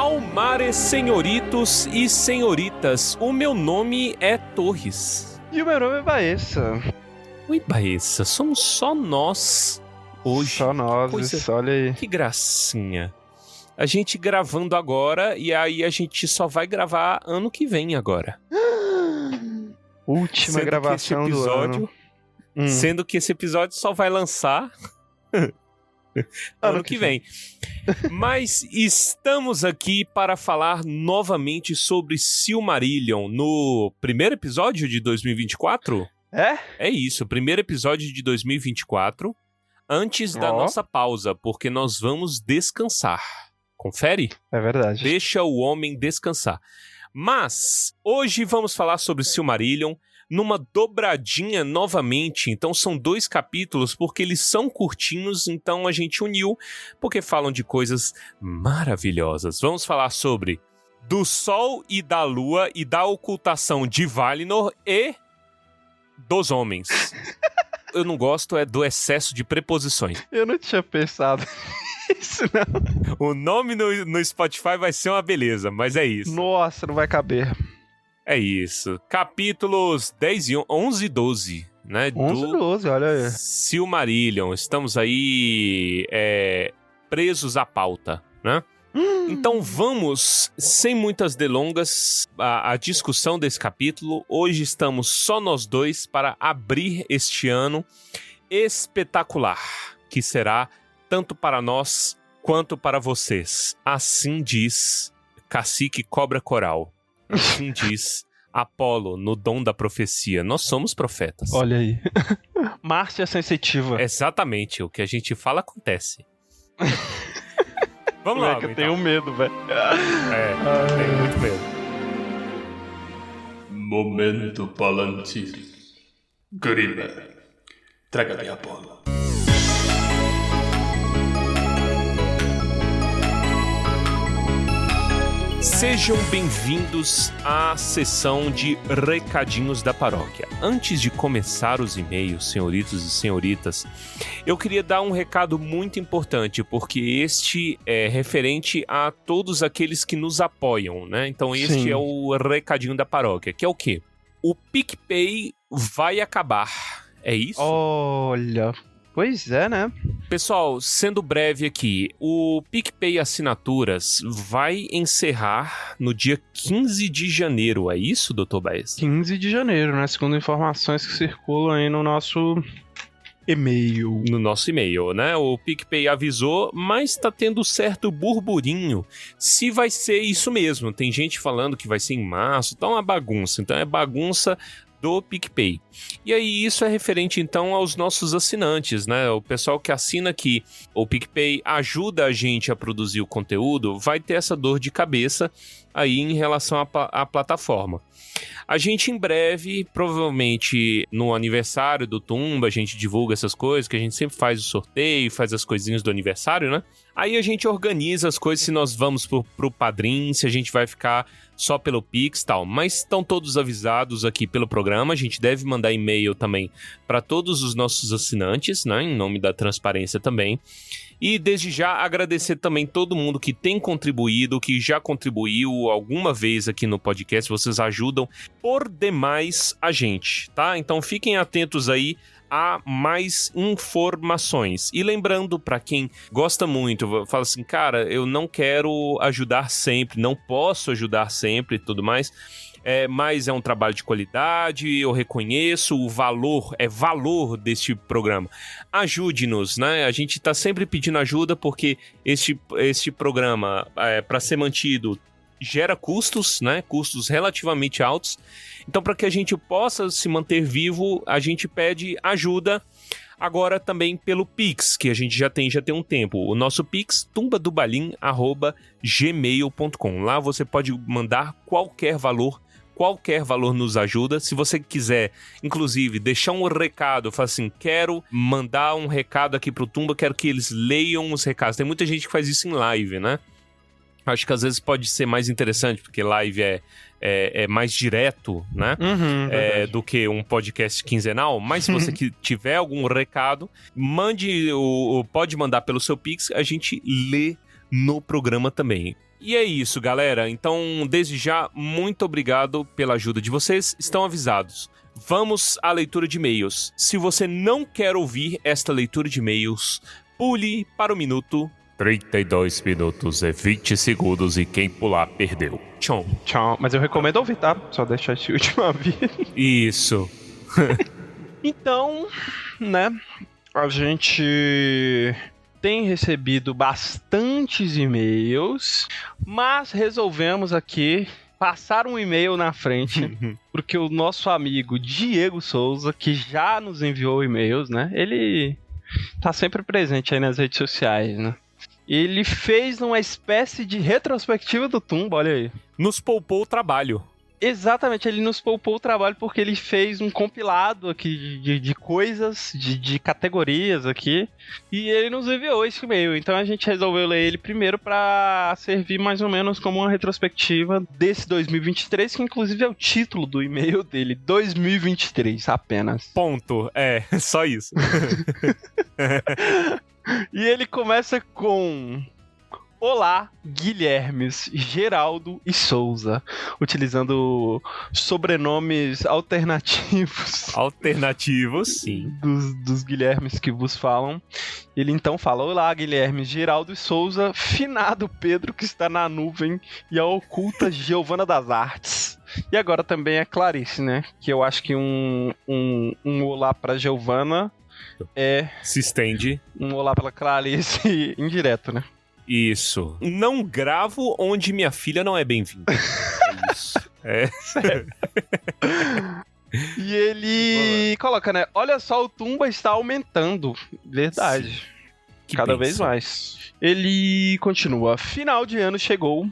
Calmares, senhoritos e senhoritas, o meu nome é Torres. E o meu nome é Baessa. Oi, Baessa, somos só nós hoje. Só nós, olha aí. Que gracinha. A gente gravando agora e aí a gente só vai gravar ano que vem agora. Última gravação do ano. Sendo que esse episódio só vai lançar ano que vem. Mas estamos aqui para falar novamente sobre Silmarillion no primeiro episódio de 2024? É? É isso, primeiro episódio de 2024, antes da nossa pausa, porque nós vamos descansar. Confere? É verdade. Deixa o homem descansar. Mas hoje vamos falar sobre Silmarillion numa dobradinha novamente. Então são 2 capítulos porque eles são curtinhos, então a gente uniu porque falam de coisas maravilhosas. Vamos falar sobre do Sol e da Lua e da ocultação de Valinor e dos homens. Eu não gosto do excesso de preposições. Eu não tinha pensado isso, não. O nome no Spotify vai ser uma beleza, mas é isso. Nossa, não vai caber. É isso. Capítulos 11 e 12, né? 11 e 12, olha aí. Silmarillion. Estamos aí presos à pauta, né? Então vamos, sem muitas delongas, a discussão desse capítulo. Hoje estamos só nós dois para abrir este ano espetacular, que será tanto para nós quanto para vocês. Assim diz Cacique Cobra Coral. Assim diz Apolo no dom da profecia. Nós somos profetas. Olha aí. Márcia sensitiva. Exatamente. O que a gente fala acontece. Vamos lá, eu tenho medo, velho. Tenho muito medo. Momento Palantir. Grima, traga-me a bola. Sejam bem-vindos à sessão de recadinhos da paróquia. Antes de começar os e-mails, senhoritos e senhoritas, eu queria dar um recado muito importante, porque este é referente a todos aqueles que nos apoiam, né? Então este é o recadinho da paróquia, que é o quê? O PicPay vai acabar, é isso? Olha, pois é, né? Pessoal, sendo breve aqui, o PicPay Assinaturas vai encerrar no dia 15 de janeiro, é isso, Dr. Baez? 15 de janeiro, né? Segundo informações que circulam aí no nosso e-mail. No nosso e-mail, né? O PicPay avisou, mas tá tendo certo burburinho se vai ser isso mesmo. Tem gente falando que vai ser em março, tá uma bagunça. Então é bagunça do PicPay. E aí isso é referente então aos nossos assinantes, né? O pessoal que assina aqui, o PicPay ajuda a gente a produzir o conteúdo, vai ter essa dor de cabeça aí em relação à plataforma. A gente em breve, provavelmente no aniversário do Tumba, a gente divulga essas coisas, que a gente sempre faz o sorteio, faz as coisinhas do aniversário, né? Aí a gente organiza as coisas, se nós vamos pro Padrim, se a gente vai ficar só pelo Pix e tal. Mas estão todos avisados aqui pelo programa, a gente deve mandar e-mail também para todos os nossos assinantes, né? Em nome da transparência também. E desde já agradecer também todo mundo que tem contribuído, que já contribuiu alguma vez aqui no podcast, vocês ajudam por demais a gente, tá? Então fiquem atentos aí a mais informações. E lembrando, para quem gosta muito, fala assim, cara, eu não quero ajudar sempre, não posso ajudar sempre e tudo mais, mas é um trabalho de qualidade, eu reconheço o valor, valor deste programa. Ajude-nos, né? A gente tá sempre pedindo ajuda porque este programa, para ser mantido, gera custos, né? Custos relativamente altos. Então, para que a gente possa se manter vivo, a gente pede ajuda agora também pelo Pix, que a gente já tem um tempo. O nosso Pix, tumbadobalim@gmail.com. Lá você pode mandar qualquer valor nos ajuda. Se você quiser, inclusive, deixar um recado, fala assim, quero mandar um recado aqui pro Tumba, quero que eles leiam os recados. Tem muita gente que faz isso em live, né? Acho que às vezes pode ser mais interessante, porque live é mais direto, né? Do que um podcast quinzenal. Mas se você tiver algum recado, pode mandar pelo seu Pix, a gente lê no programa também. E é isso, galera. Então, desde já, muito obrigado pela ajuda de vocês. Estão avisados. Vamos à leitura de e-mails. Se você não quer ouvir esta leitura de e-mails, pule para o minuto 32 minutos e 20 segundos e quem pular perdeu. Tchau. Tchau. Mas eu recomendo ouvir, tá? Só deixar esse último aviso. Isso. Então, né? A gente tem recebido bastantes e-mails, mas resolvemos aqui passar um e-mail na frente, porque o nosso amigo Diego Souza, que já nos enviou e-mails, né? Ele tá sempre presente aí nas redes sociais, né? Ele fez uma espécie de retrospectiva do Tumba, olha aí. Nos poupou o trabalho. Exatamente, ele nos poupou o trabalho porque ele fez um compilado aqui de coisas, de categorias aqui, e ele nos enviou esse e-mail. Então a gente resolveu ler ele primeiro para servir mais ou menos como uma retrospectiva desse 2023, que inclusive é o título do e-mail dele, 2023 apenas. Ponto. Só isso. E ele começa com: Olá, Guilhermes, Geraldo e Souza, utilizando sobrenomes alternativos. Alternativos, sim. Dos Guilhermes que vos falam. Ele então fala: Olá, Guilherme, Geraldo e Souza, finado Pedro que está na nuvem e a oculta Giovana das Artes. E agora também a Clarice, né? Que eu acho que um olá pra Giovana se estende. Um olá pela Clarice indireto, né? Isso. Não gravo onde minha filha não é bem-vinda. É isso. Sério. E ele coloca, né? Olha só, o Tumba está aumentando. Verdade. Cada vez mais. Ele continua. Final de ano chegou.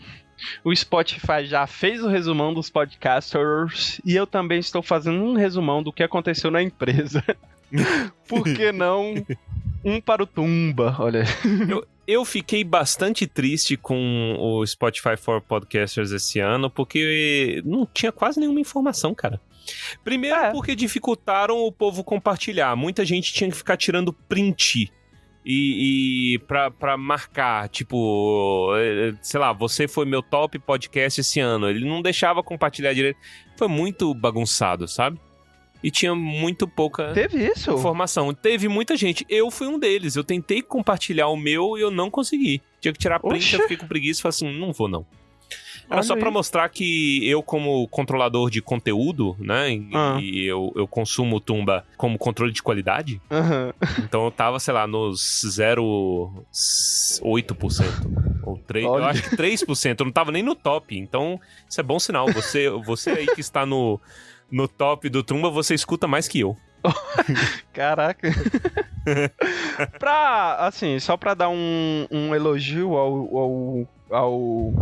O Spotify já fez o resumão dos podcasters. E eu também estou fazendo um resumão do que aconteceu na empresa. Por que não um para o Tumba? Olha. Eu fiquei bastante triste com o Spotify for Podcasters esse ano, porque não tinha quase nenhuma informação, cara. Primeiro porque dificultaram o povo compartilhar. Muita gente tinha que ficar tirando print e pra marcar, tipo, sei lá, você foi meu top podcast esse ano. Ele não deixava compartilhar direito. Foi muito bagunçado, sabe? E tinha muito pouca informação. Teve muita gente. Eu fui um deles. Eu tentei compartilhar o meu e eu não consegui. Tinha que tirar print, eu fiquei com preguiça e falei assim, não vou não. Era só pra mostrar que eu, como controlador de conteúdo, né, e eu consumo o Tumba como controle de qualidade, então eu tava, sei lá, nos 0,8% ou 3%, eu acho que 3%, eu não tava nem no top, então isso é bom sinal. Você aí que está no top do Tumba, você escuta mais que eu. Caraca. Só pra dar um elogio ao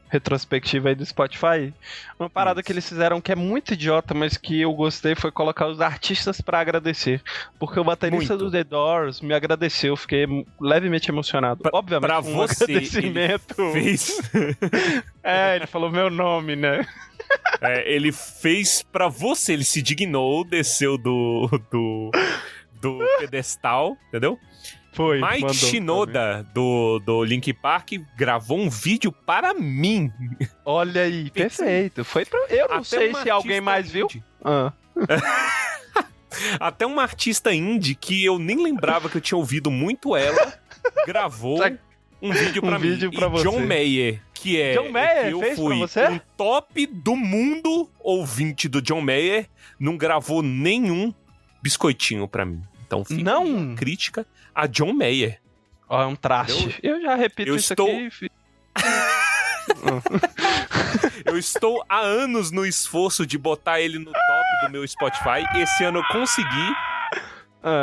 retrospectiva aí do Spotify, uma parada que eles fizeram que é muito idiota, mas que eu gostei, foi colocar os artistas pra agradecer. Porque o baterista do The Doors me agradeceu, fiquei levemente emocionado. Obviamente, pra você, agradecimento. Ele fez... ele falou meu nome, né? Ele fez pra você, ele se dignou, desceu do pedestal, entendeu? Foi. Mike Shinoda, do Linkin Park, gravou um vídeo para mim. Olha aí, perfeito. Foi pra... Eu não sei se alguém mais viu. Até uma artista indie que eu nem lembrava que eu tinha ouvido muito ela, gravou um vídeo pra mim. Vídeo pra e você. John Mayer, que é... John Mayer que eu fez fui pra você? um top do mundo ouvinte do John Mayer, não gravou nenhum biscoitinho pra mim. Então fica uma crítica a John Mayer. É um traste. Eu já repito aqui. Eu estou há anos no esforço de botar ele no top do meu Spotify. Esse ano eu consegui.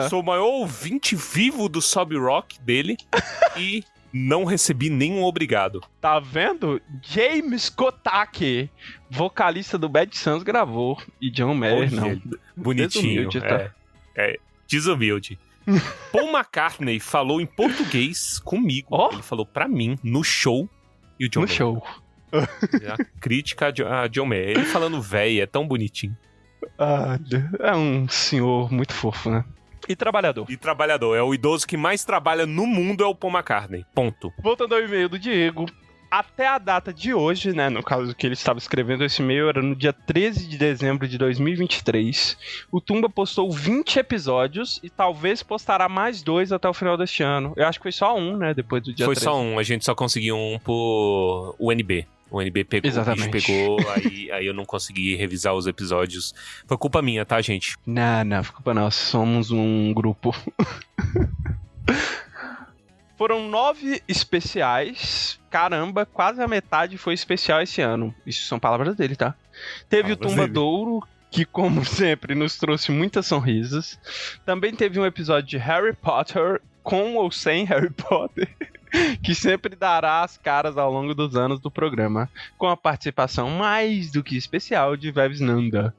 Sou o maior ouvinte vivo do Sob Rock dele. E não recebi nenhum obrigado. Tá vendo? James Kotake, vocalista do Bad Sons, gravou. E John Mayer não. Bonitinho. Desumilde. Paul McCartney falou em português comigo. Ele falou pra mim no show. E o John Mayer. Show. A crítica a John Mayer. Ele falando véi, é tão bonitinho. É um senhor muito fofo, né? E trabalhador. É o idoso que mais trabalha no mundo, é o Paul McCartney. Ponto. Voltando ao e-mail do Diego. até a data de hoje, né, no caso que ele estava escrevendo esse e-mail, era no dia 13 de dezembro de 2023, o Tumba postou 20 episódios e talvez postará mais 2 até o final deste ano. Eu acho que foi só um, né, depois do dia 13. Foi só um, a gente só conseguiu um por UNB. O UNB pegou, Exatamente. o bicho pegou, aí eu não consegui revisar os episódios. Foi culpa minha, tá, gente? Não, culpa nossa, somos um grupo. Foram 9 especiais. Caramba, quase a metade foi especial esse ano. Isso são palavras dele, tá? Teve o Tumbadouro, que como sempre nos trouxe muitas sonrisas. Também teve um episódio de Harry Potter, com ou sem Harry Potter, que sempre dará as caras ao longo dos anos do programa, com a participação mais do que especial de Veves Nanda.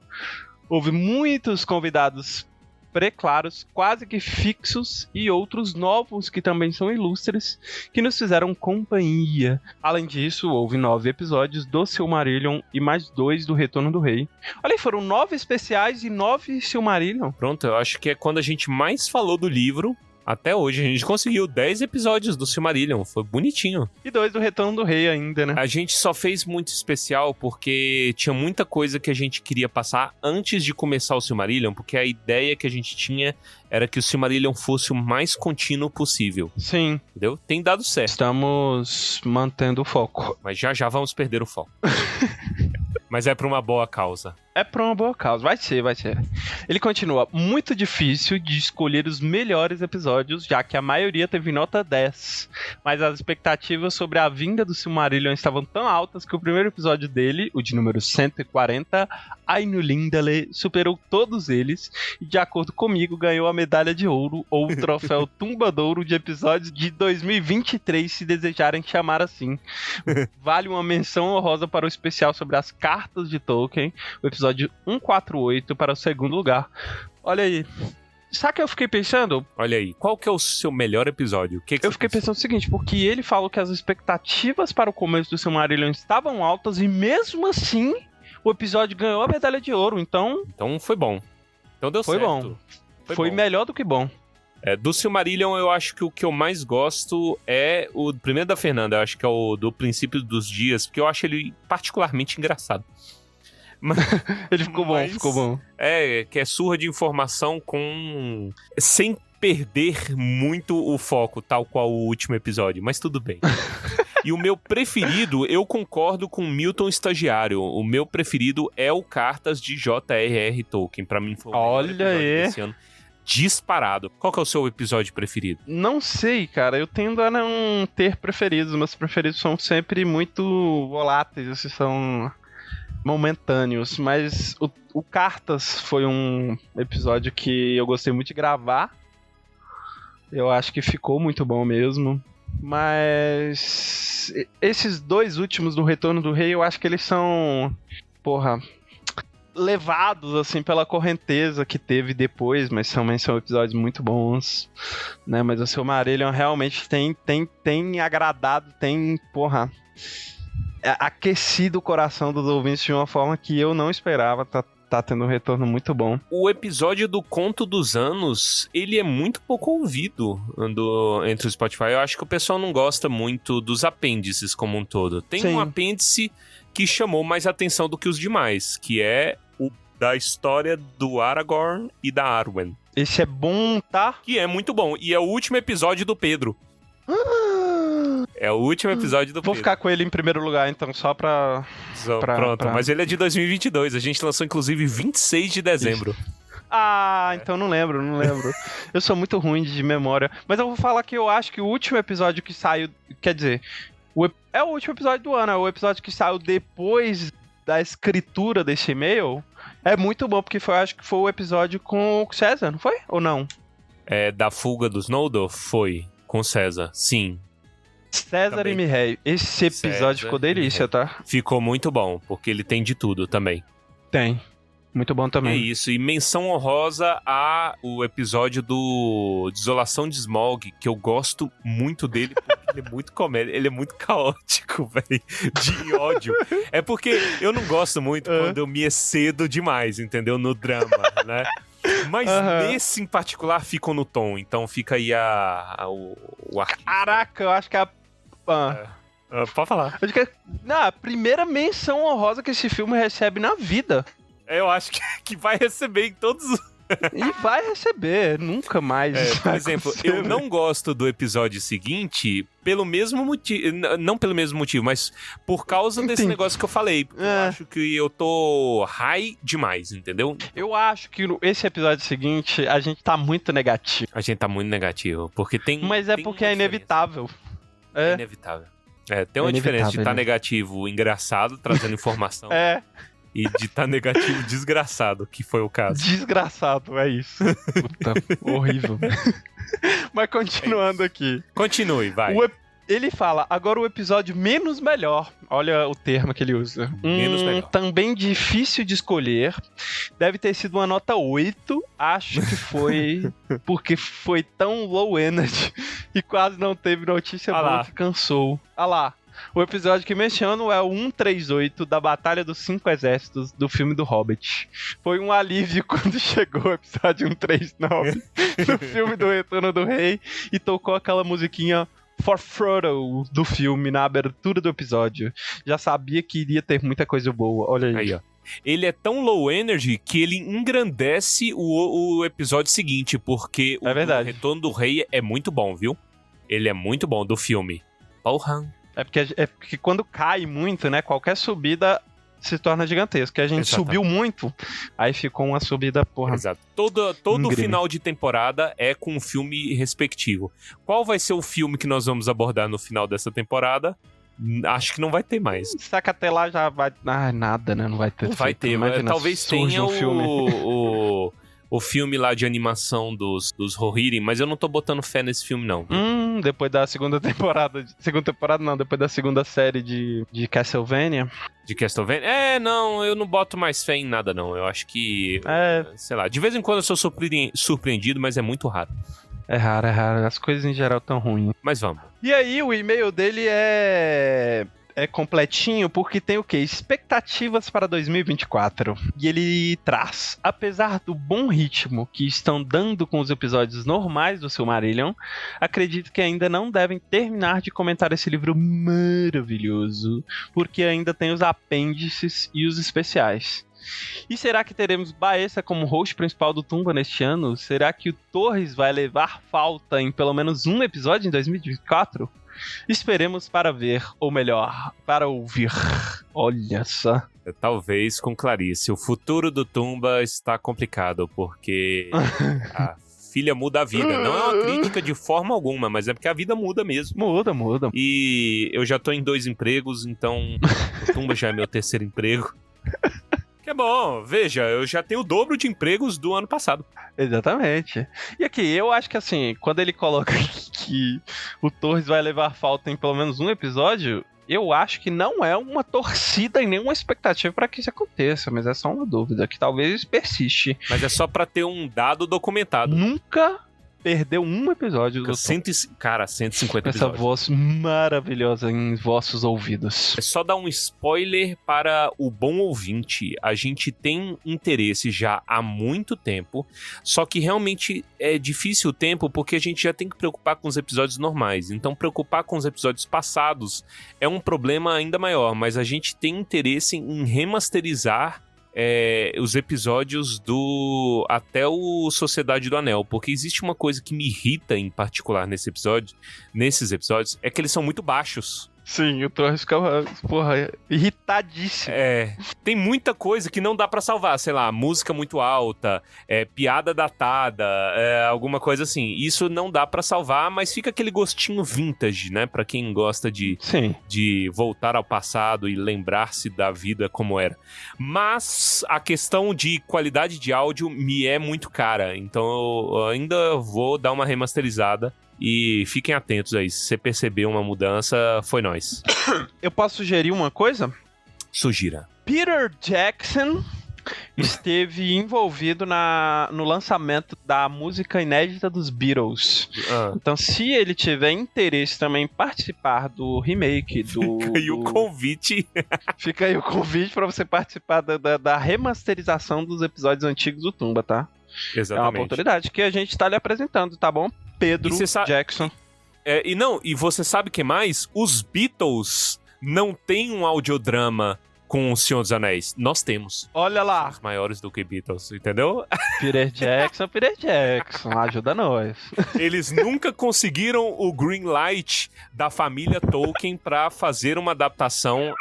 Houve muitos convidados pré-claros, quase que fixos, e outros novos que também são ilustres, que nos fizeram companhia. Além disso, houve 9 episódios do Silmarillion e mais 2 do Retorno do Rei. Olha aí, foram 9 especiais e 9 Silmarillion. Pronto, eu acho que é quando a gente mais falou do livro. Até hoje, a gente conseguiu 10 episódios do Silmarillion, foi bonitinho. E 2 do Retorno do Rei ainda, né? A gente só fez muito especial porque tinha muita coisa que a gente queria passar antes de começar o Silmarillion, porque a ideia que a gente tinha era que o Silmarillion fosse o mais contínuo possível. Sim. Entendeu? Tem dado certo. Estamos mantendo o foco. Mas já vamos perder o foco. Mas é pra uma boa causa. É pra uma boa causa, vai ser. Ele continua, muito difícil de escolher os melhores episódios, já que a maioria teve nota 10. Mas as expectativas sobre a vinda do Silmarillion estavam tão altas que o primeiro episódio dele, o de número 140, Ainulindale, superou todos eles e, de acordo comigo, ganhou a medalha de ouro ou o troféu Tumbadouro de episódios de 2023, se desejarem chamar assim. Vale uma menção honrosa para o especial sobre as cartas de Tolkien, o episódio 148 para o segundo lugar. Olha aí. Sabe o que eu fiquei pensando? Olha aí, qual que é o seu melhor episódio? Eu fiquei pensando o seguinte, porque ele falou que as expectativas para o começo do Silmarillion estavam altas e mesmo assim o episódio ganhou a medalha de ouro, então foi bom. Então deu foi certo. Bom. Foi bom. Melhor do que bom. Do Silmarillion, eu acho que o que eu mais gosto é o primeiro da Fernanda, eu acho que é o do Princípio dos Dias, porque eu acho ele particularmente engraçado. Ele ficou bom. Que é surra de informação sem perder muito o foco, tal qual o último episódio, mas tudo bem. E o meu preferido, eu concordo com o Milton Estagiário, o meu preferido é o Cartas de J.R.R. Tolkien, pra mim foi o melhor episódio desse ano. Disparado. Qual que é o seu episódio preferido? Não sei, cara. Eu tendo a não ter preferidos. Meus preferidos são sempre muito voláteis, assim, são momentâneos, mas o Cartas foi um episódio que eu gostei muito de gravar. Eu acho que ficou muito bom mesmo. Mas esses 2 últimos do Retorno do Rei, eu acho que eles são, levados assim pela correnteza que teve depois, mas também são episódios muito bons, né? Mas o Silmarillion realmente tem agradado, aquecido o coração dos ouvintes de uma forma que eu não esperava. Tá tendo um retorno muito bom. O episódio do Conto dos Anos, ele é muito pouco ouvido entre o Spotify. Eu acho que o pessoal não gosta muito dos apêndices como um todo. Tem um apêndice que chamou mais atenção do que os demais, que é o da história do Aragorn e da Arwen. Esse é bom, tá? Que é muito bom. E é o último episódio do Pedro. É o último episódio do Pedro. Vou ficar com ele em primeiro lugar, então, só pra... Pronto, mas ele é de 2022. A gente lançou, inclusive, 26 de dezembro. Então não lembro. Eu sou muito ruim de memória. Mas eu vou falar que eu acho que o último episódio que saiu... Quer dizer, é o último episódio do ano. É o episódio que saiu depois da escritura desse e-mail. É muito bom, porque acho que foi o episódio com o César, não foi? Ou não? Da fuga dos Noldor? Foi. Com César, sim. César também. E Mireille. Esse episódio ficou delícia, tá? Ficou muito bom, porque ele tem de tudo também. Tem. Muito bom também. É isso. E menção honrosa o episódio do Desolação de Smaug, que eu gosto muito dele, porque ele é muito comédia. Ele é muito caótico, velho. De ódio. É porque eu não gosto muito quando eu me excedo demais, entendeu? No drama, né? Mas nesse em particular ficam no tom. Então fica aí o arquivo. Caraca, eu acho que Pode falar. Acho que é a primeira menção honrosa que esse filme recebe na vida. Eu acho que vai receber em todos os... E vai receber, nunca mais. Por exemplo, eu não gosto do episódio seguinte pelo mesmo motivo. Não pelo mesmo motivo, mas por causa desse negócio que eu falei. Eu acho que eu tô high demais, entendeu? Eu acho que esse episódio seguinte, a gente tá muito negativo. A gente tá muito negativo, porque tem... Mas é porque é inevitável. É inevitável. Tem uma diferença de estar negativo engraçado, trazendo informação. E de estar negativo desgraçado, que foi o caso. Desgraçado, é isso. Puta, horrível. Mas continuando aqui. Continue, vai. Ele fala, agora o episódio menos melhor. Olha o termo que ele usa. Menos melhor. Também difícil de escolher. Deve ter sido uma nota 8. Acho que foi porque foi tão low energy e quase não teve notícia boa que cansou. Ah lá. O episódio que menciono é o 138 da Batalha dos 5 Exércitos do filme do Hobbit. Foi um alívio quando chegou o episódio 139 do filme do Retorno do Rei e tocou aquela musiquinha For Frodo do filme na abertura do episódio. Já sabia que iria ter muita coisa boa. Olha aí. Aí, ó. Ele é tão low energy que ele engrandece o episódio seguinte, porque o Retorno do Rei é muito bom, viu? Ele é muito bom, do filme. Porra. É porque quando cai muito, né? Qualquer subida se torna gigantesca. A gente subiu muito, aí ficou uma subida, porra. Exato. Todo final de temporada é com um filme respectivo. Qual vai ser o filme que nós vamos abordar no final dessa temporada? Acho que não vai ter mais. Saca até lá já vai... nada, né? Não vai ter. Não vai ter, mas talvez tenha o filme lá de animação dos Rohirrim, mas eu não tô botando fé nesse filme, não. Depois da segunda temporada... depois da segunda série de Castlevania. De Castlevania? Não, eu não boto mais fé em nada, não. Eu acho que... sei lá, de vez em quando eu sou surpreendido, mas é muito raro. É raro. As coisas em geral tão ruins. Mas vamos. E aí, o e-mail dele é completinho porque tem o quê? Expectativas para 2024. E ele traz, apesar do bom ritmo que estão dando com os episódios normais do Silmarillion, acredito que ainda não devem terminar de comentar esse livro maravilhoso, porque ainda tem os apêndices e os especiais. E será que teremos Baessa como host principal do Tumba neste ano? Será que o Torres vai levar falta em pelo menos um episódio em 2024? Esperemos para ver, ou melhor, para ouvir. Olha só. Talvez com Clarice. O futuro do Tumba está complicado, porque a filha muda a vida. Não é uma crítica de forma alguma, mas é porque a vida muda mesmo. Muda. E eu já tô em 2 empregos, então o Tumba já é meu 3º emprego. Que é bom, veja, eu já tenho o dobro de empregos do ano passado. Exatamente. E aqui, eu acho que assim, quando ele coloca que o Torres vai levar falta em pelo menos um episódio, eu acho que não é uma torcida e nenhuma expectativa para que isso aconteça, mas é só uma dúvida que talvez persiste. Mas é só para ter um dado documentado. Nunca perdeu um episódio do 150 episódios. Essa voz maravilhosa em vossos ouvidos. É só dar um spoiler para o bom ouvinte. A gente tem interesse já há muito tempo, só que realmente é difícil o tempo porque a gente já tem que preocupar com os episódios normais. Então preocupar com os episódios passados é um problema ainda maior, mas a gente tem interesse em remasterizar os episódios até o Sociedade do Anel, porque existe uma coisa que me irrita em particular nesses episódios, é que eles são muito baixos. Sim, o Torres ficava, irritadíssimo. Tem muita coisa que não dá pra salvar, sei lá, música muito alta, piada datada, alguma coisa assim. Isso não dá pra salvar, mas fica aquele gostinho vintage, né? Pra quem gosta de voltar ao passado e lembrar-se da vida como era. Mas a questão de qualidade de áudio me é muito cara, então eu ainda vou dar uma remasterizada. E fiquem atentos aí, se você perceber uma mudança, foi nós. Eu posso sugerir uma coisa? Sugira. Peter Jackson esteve envolvido no lançamento da música inédita dos Beatles. Então, se ele tiver interesse também em participar do remake do... Fica aí o convite. Fica aí o convite pra você participar da remasterização dos episódios antigos do Tumba, tá? Exatamente. É uma oportunidade que a gente tá lhe apresentando, tá bom? Pedro Jackson. E você sabe o que mais? Os Beatles não têm um audiodrama com o Senhor dos Anéis. Nós temos. Olha lá. Os maiores do que Beatles, entendeu? Peter Jackson, ajuda nós. Eles nunca conseguiram o green light da família Tolkien pra fazer uma adaptação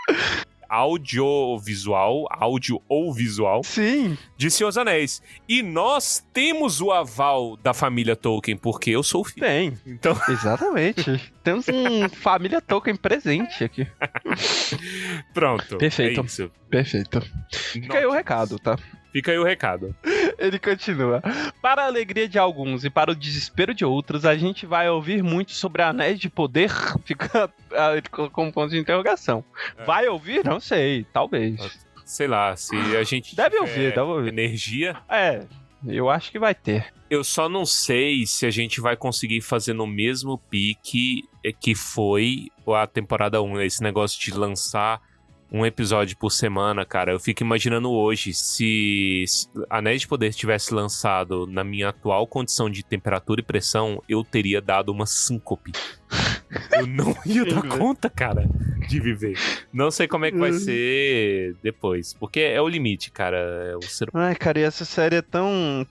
áudio ou visual Sim. de Senhor dos Anéis. E nós temos o aval da família Tolkien, porque eu sou o filho. Tem. Então, Exatamente. Temos um família Tolkien presente aqui. pronto. Perfeito. É isso. Perfeito. Fica aí o recado, tá? Fica aí o recado. Ele continua. Para a alegria de alguns e para o desespero de outros, a gente vai ouvir muito sobre Anéis de Poder. Fica com ponto de interrogação. Vai ouvir? Não sei. Talvez. Sei lá, se a gente Deve tiver ouvir. energia... Eu acho que vai ter. Eu só não sei se a gente vai conseguir fazer no mesmo pique que foi a temporada 1. Esse negócio de lançar um episódio por semana, cara. Eu fico imaginando hoje, se Anéis de Poder tivesse lançado na minha atual condição de temperatura e pressão, eu teria dado uma síncope. Eu não ia dar conta, cara, de viver. Não sei como é que vai ser depois, porque é o limite, cara. É o ser... Ai, cara, e essa série é tão,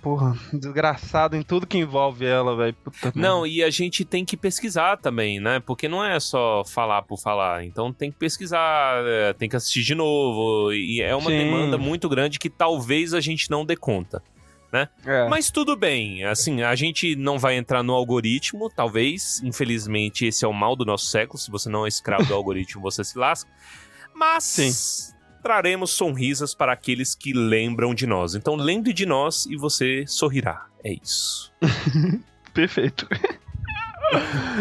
desgraçada em tudo que envolve ela, velho. Não, e a gente tem que pesquisar também, né? Porque não é só falar por falar. Então tem que pesquisar, tem que assistir de novo. E é uma demanda muito grande que talvez a gente não dê conta. Né? Mas tudo bem, assim, a gente não vai entrar no algoritmo, talvez, infelizmente esse é o mal do nosso século, se você não é escravo do algoritmo, você se lasca, mas traremos sonrisas para aqueles que lembram de nós, então lembre de nós e você sorrirá, é isso. Perfeito.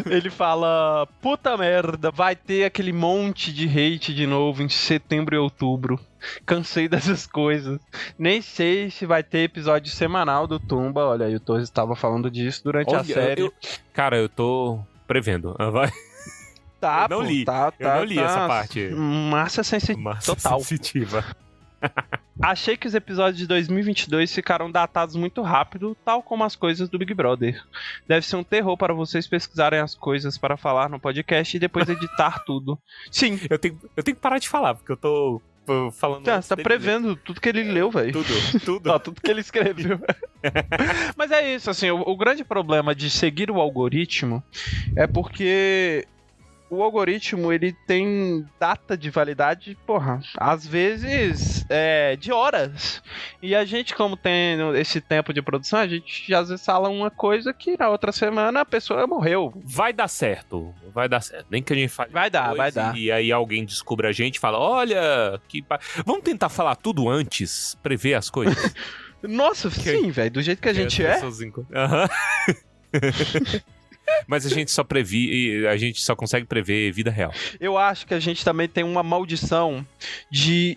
Ele fala, puta merda, vai ter aquele monte de hate de novo em setembro e outubro. Cansei dessas coisas. Nem sei se vai ter episódio semanal do Tumba. Olha aí, o Torres estava falando disso durante a série. Cara, eu tô prevendo. Vai. Tá, eu não li. Eu não li essa parte. Massa total. Sensitiva. Achei que os episódios de 2022 ficaram datados muito rápido, tal como as coisas do Big Brother. Deve ser um terror para vocês pesquisarem as coisas para falar no podcast e depois editar tudo. Sim. Eu tenho que parar de falar, porque eu tô falando... Você tá prevendo tudo que ele leu, velho. Tudo. Ó, tudo que ele escreveu. Mas é isso, assim, o grande problema de seguir o algoritmo é porque... O algoritmo, ele tem data de validade, às vezes de horas. E a gente, como tem esse tempo de produção, a gente às vezes fala uma coisa que na outra semana a pessoa morreu. Vai dar certo. Nem que a gente fale. Vai dar. E aí alguém descobre a gente e fala, olha, vamos tentar falar tudo antes, prever as coisas. Nossa, sim, velho, do jeito que a gente é. Aham. Mas a gente só consegue prever vida real. Eu acho que a gente também tem uma maldição de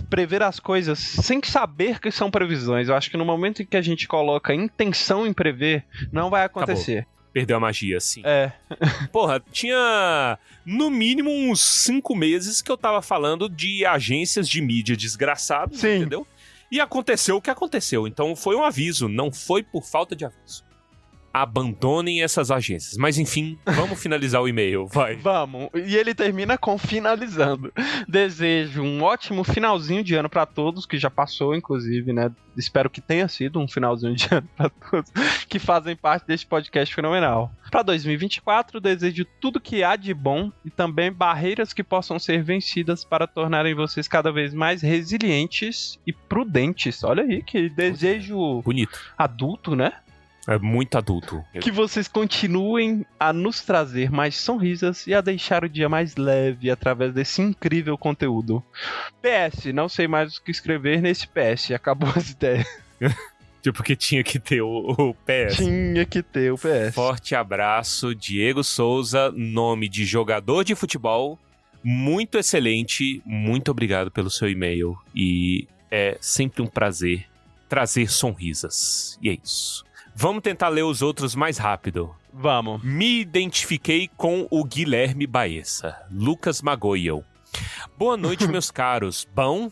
prever as coisas sem saber que são previsões. Eu acho que no momento em que a gente coloca intenção em prever, não vai acontecer. Acabou. Perdeu a magia, sim. Porra, tinha no mínimo uns 5 meses que eu tava falando de agências de mídia desgraçadas, sim. Entendeu? E aconteceu o que aconteceu. Então foi um aviso, não foi por falta de aviso. Abandonem essas agências. Mas enfim, vamos finalizar o e-mail, vai. Vamos. E ele termina com finalizando. Desejo um ótimo finalzinho de ano pra todos, que já passou, inclusive, né? Espero que tenha sido um finalzinho de ano pra todos que fazem parte deste podcast fenomenal. Pra 2024, desejo tudo que há de bom e também barreiras que possam ser vencidas para tornarem vocês cada vez mais resilientes e prudentes. Olha aí, que desejo bonito. Adulto, né? É muito adulto. Que vocês continuem a nos trazer mais sonrisas e a deixar o dia mais leve através desse incrível conteúdo. PS, não sei mais o que escrever nesse PS, acabou as ideias. Tipo que tinha que ter o PS. Tinha que ter o PS. Forte abraço, Diego Souza, nome de jogador de futebol, muito excelente, muito obrigado pelo seu e-mail e é sempre um prazer trazer sonrisas. E é isso. Vamos tentar ler os outros mais rápido. Vamos. Me identifiquei com o Guilherme Baessa. Lucas Magoio. Boa noite, meus caros. Bom.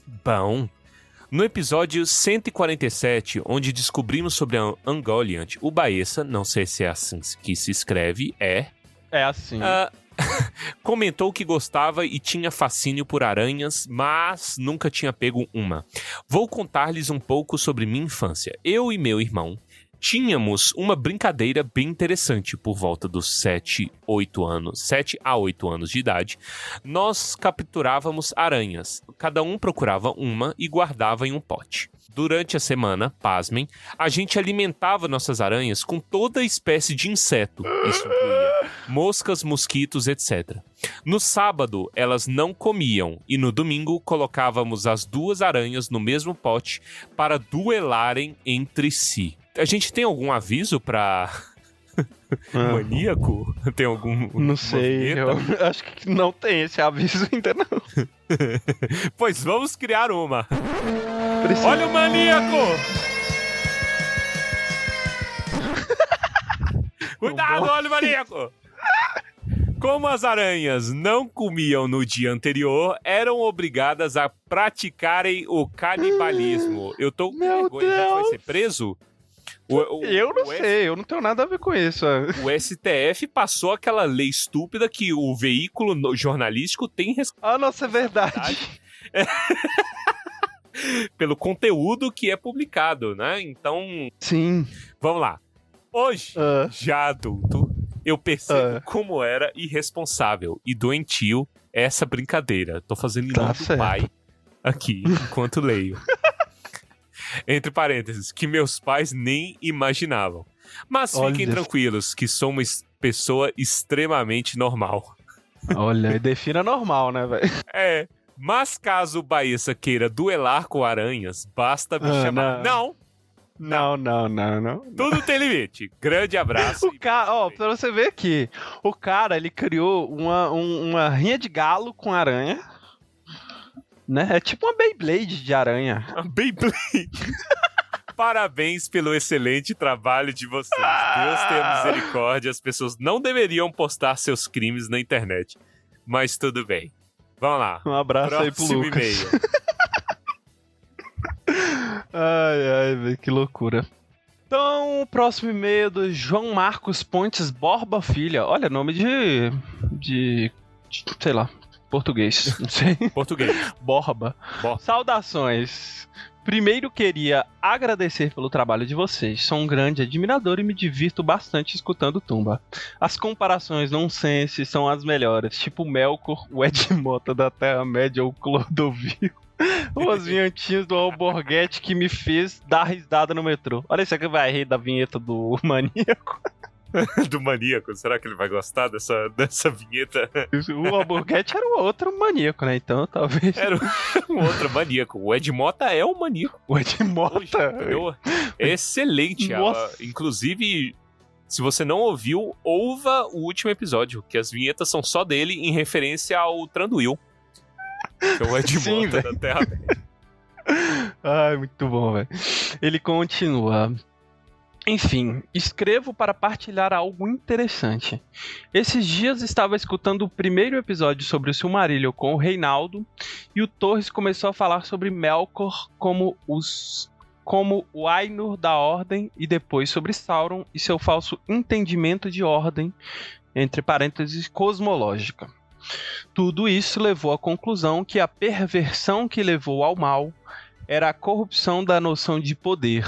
No episódio 147, onde descobrimos sobre a Ungoliant, o Baessa, não sei se é assim que se escreve, É assim. Comentou que gostava e tinha fascínio por aranhas, mas nunca tinha pego uma. Vou contar-lhes um pouco sobre minha infância. Eu e meu irmão tínhamos uma brincadeira bem interessante por volta dos 7 a 8 anos de idade. Nós capturávamos aranhas. Cada um procurava uma e guardava em um pote. Durante a semana, pasmem, a gente alimentava nossas aranhas com toda espécie de inseto. Isso incluía moscas, mosquitos, etc. No sábado, elas não comiam e no domingo colocávamos as duas aranhas no mesmo pote para duelarem entre si. A gente tem algum aviso pra maníaco? Tem algum... Não sei, eu acho que não tem esse aviso ainda não. Pois vamos criar uma. Precisa. Olha o maníaco! Cuidado, olha o maníaco! Como as aranhas não comiam no dia anterior, eram obrigadas a praticarem o canibalismo. Eu tô com vergonha, a gente vai ser preso? Eu não sei, eu não tenho nada a ver com isso. O STF passou aquela lei estúpida que o veículo jornalístico tem Nossa, é verdade. Pelo conteúdo que é publicado, né? Então, Sim. vamos lá. Hoje, já adulto, eu percebo como era irresponsável e doentio essa brincadeira. Tô fazendo em nome do pai aqui, enquanto leio. Entre parênteses, que meus pais nem imaginavam. Mas fiquem tranquilos, que sou uma pessoa extremamente normal. Olha, defina normal, né, velho? Mas caso o Baessa queira duelar com aranhas, basta me chamar. Não. Tudo tem limite. Grande abraço. O cara, pra você ver aqui, o cara, ele criou uma rinha de galo com aranha, né? É tipo uma Beyblade de aranha. Uma Beyblade. Parabéns pelo excelente trabalho de vocês. Deus tenha misericórdia. As pessoas não deveriam postar seus crimes na internet. Mas tudo bem. Vamos lá. Um abraço aí pro Lucas. E-mail. Ai, velho, que loucura. Então, o próximo e-mail do João Marcos Pontes Borba Filha. Olha, nome de sei lá, português, não sei. Português. Borba. Saudações. Primeiro queria agradecer pelo trabalho de vocês. Sou um grande admirador e me divirto bastante escutando Tumba. As comparações nonsense são as melhores, tipo Melkor, o Ed Mota da Terra-média ou Clodovil. Os vinhetinhos do Alborguete que me fez dar risada no metrô. Olha, isso aqui vai rir da vinheta do Maníaco. Do Maníaco, será que ele vai gostar dessa vinheta? O Alborguete era o outro maníaco, né? Então talvez. Era um outro maníaco. O Ed Mota é o maníaco. O Ed Mota? É excelente. Inclusive, se você não ouviu, ouva o último episódio, que as vinhetas são só dele em referência ao Tranduil. Que é o Ed Mota da Terra-média. Ai, muito bom, velho. Ele continua. Enfim, escrevo para partilhar algo interessante. Esses dias estava escutando o primeiro episódio sobre o Silmarillion com o Reinaldo e o Torres começou a falar sobre Melkor como o Ainur da Ordem e depois sobre Sauron e seu falso entendimento de ordem, entre parênteses, cosmológica. Tudo isso levou à conclusão que a perversão que levou ao mal era a corrupção da noção de poder,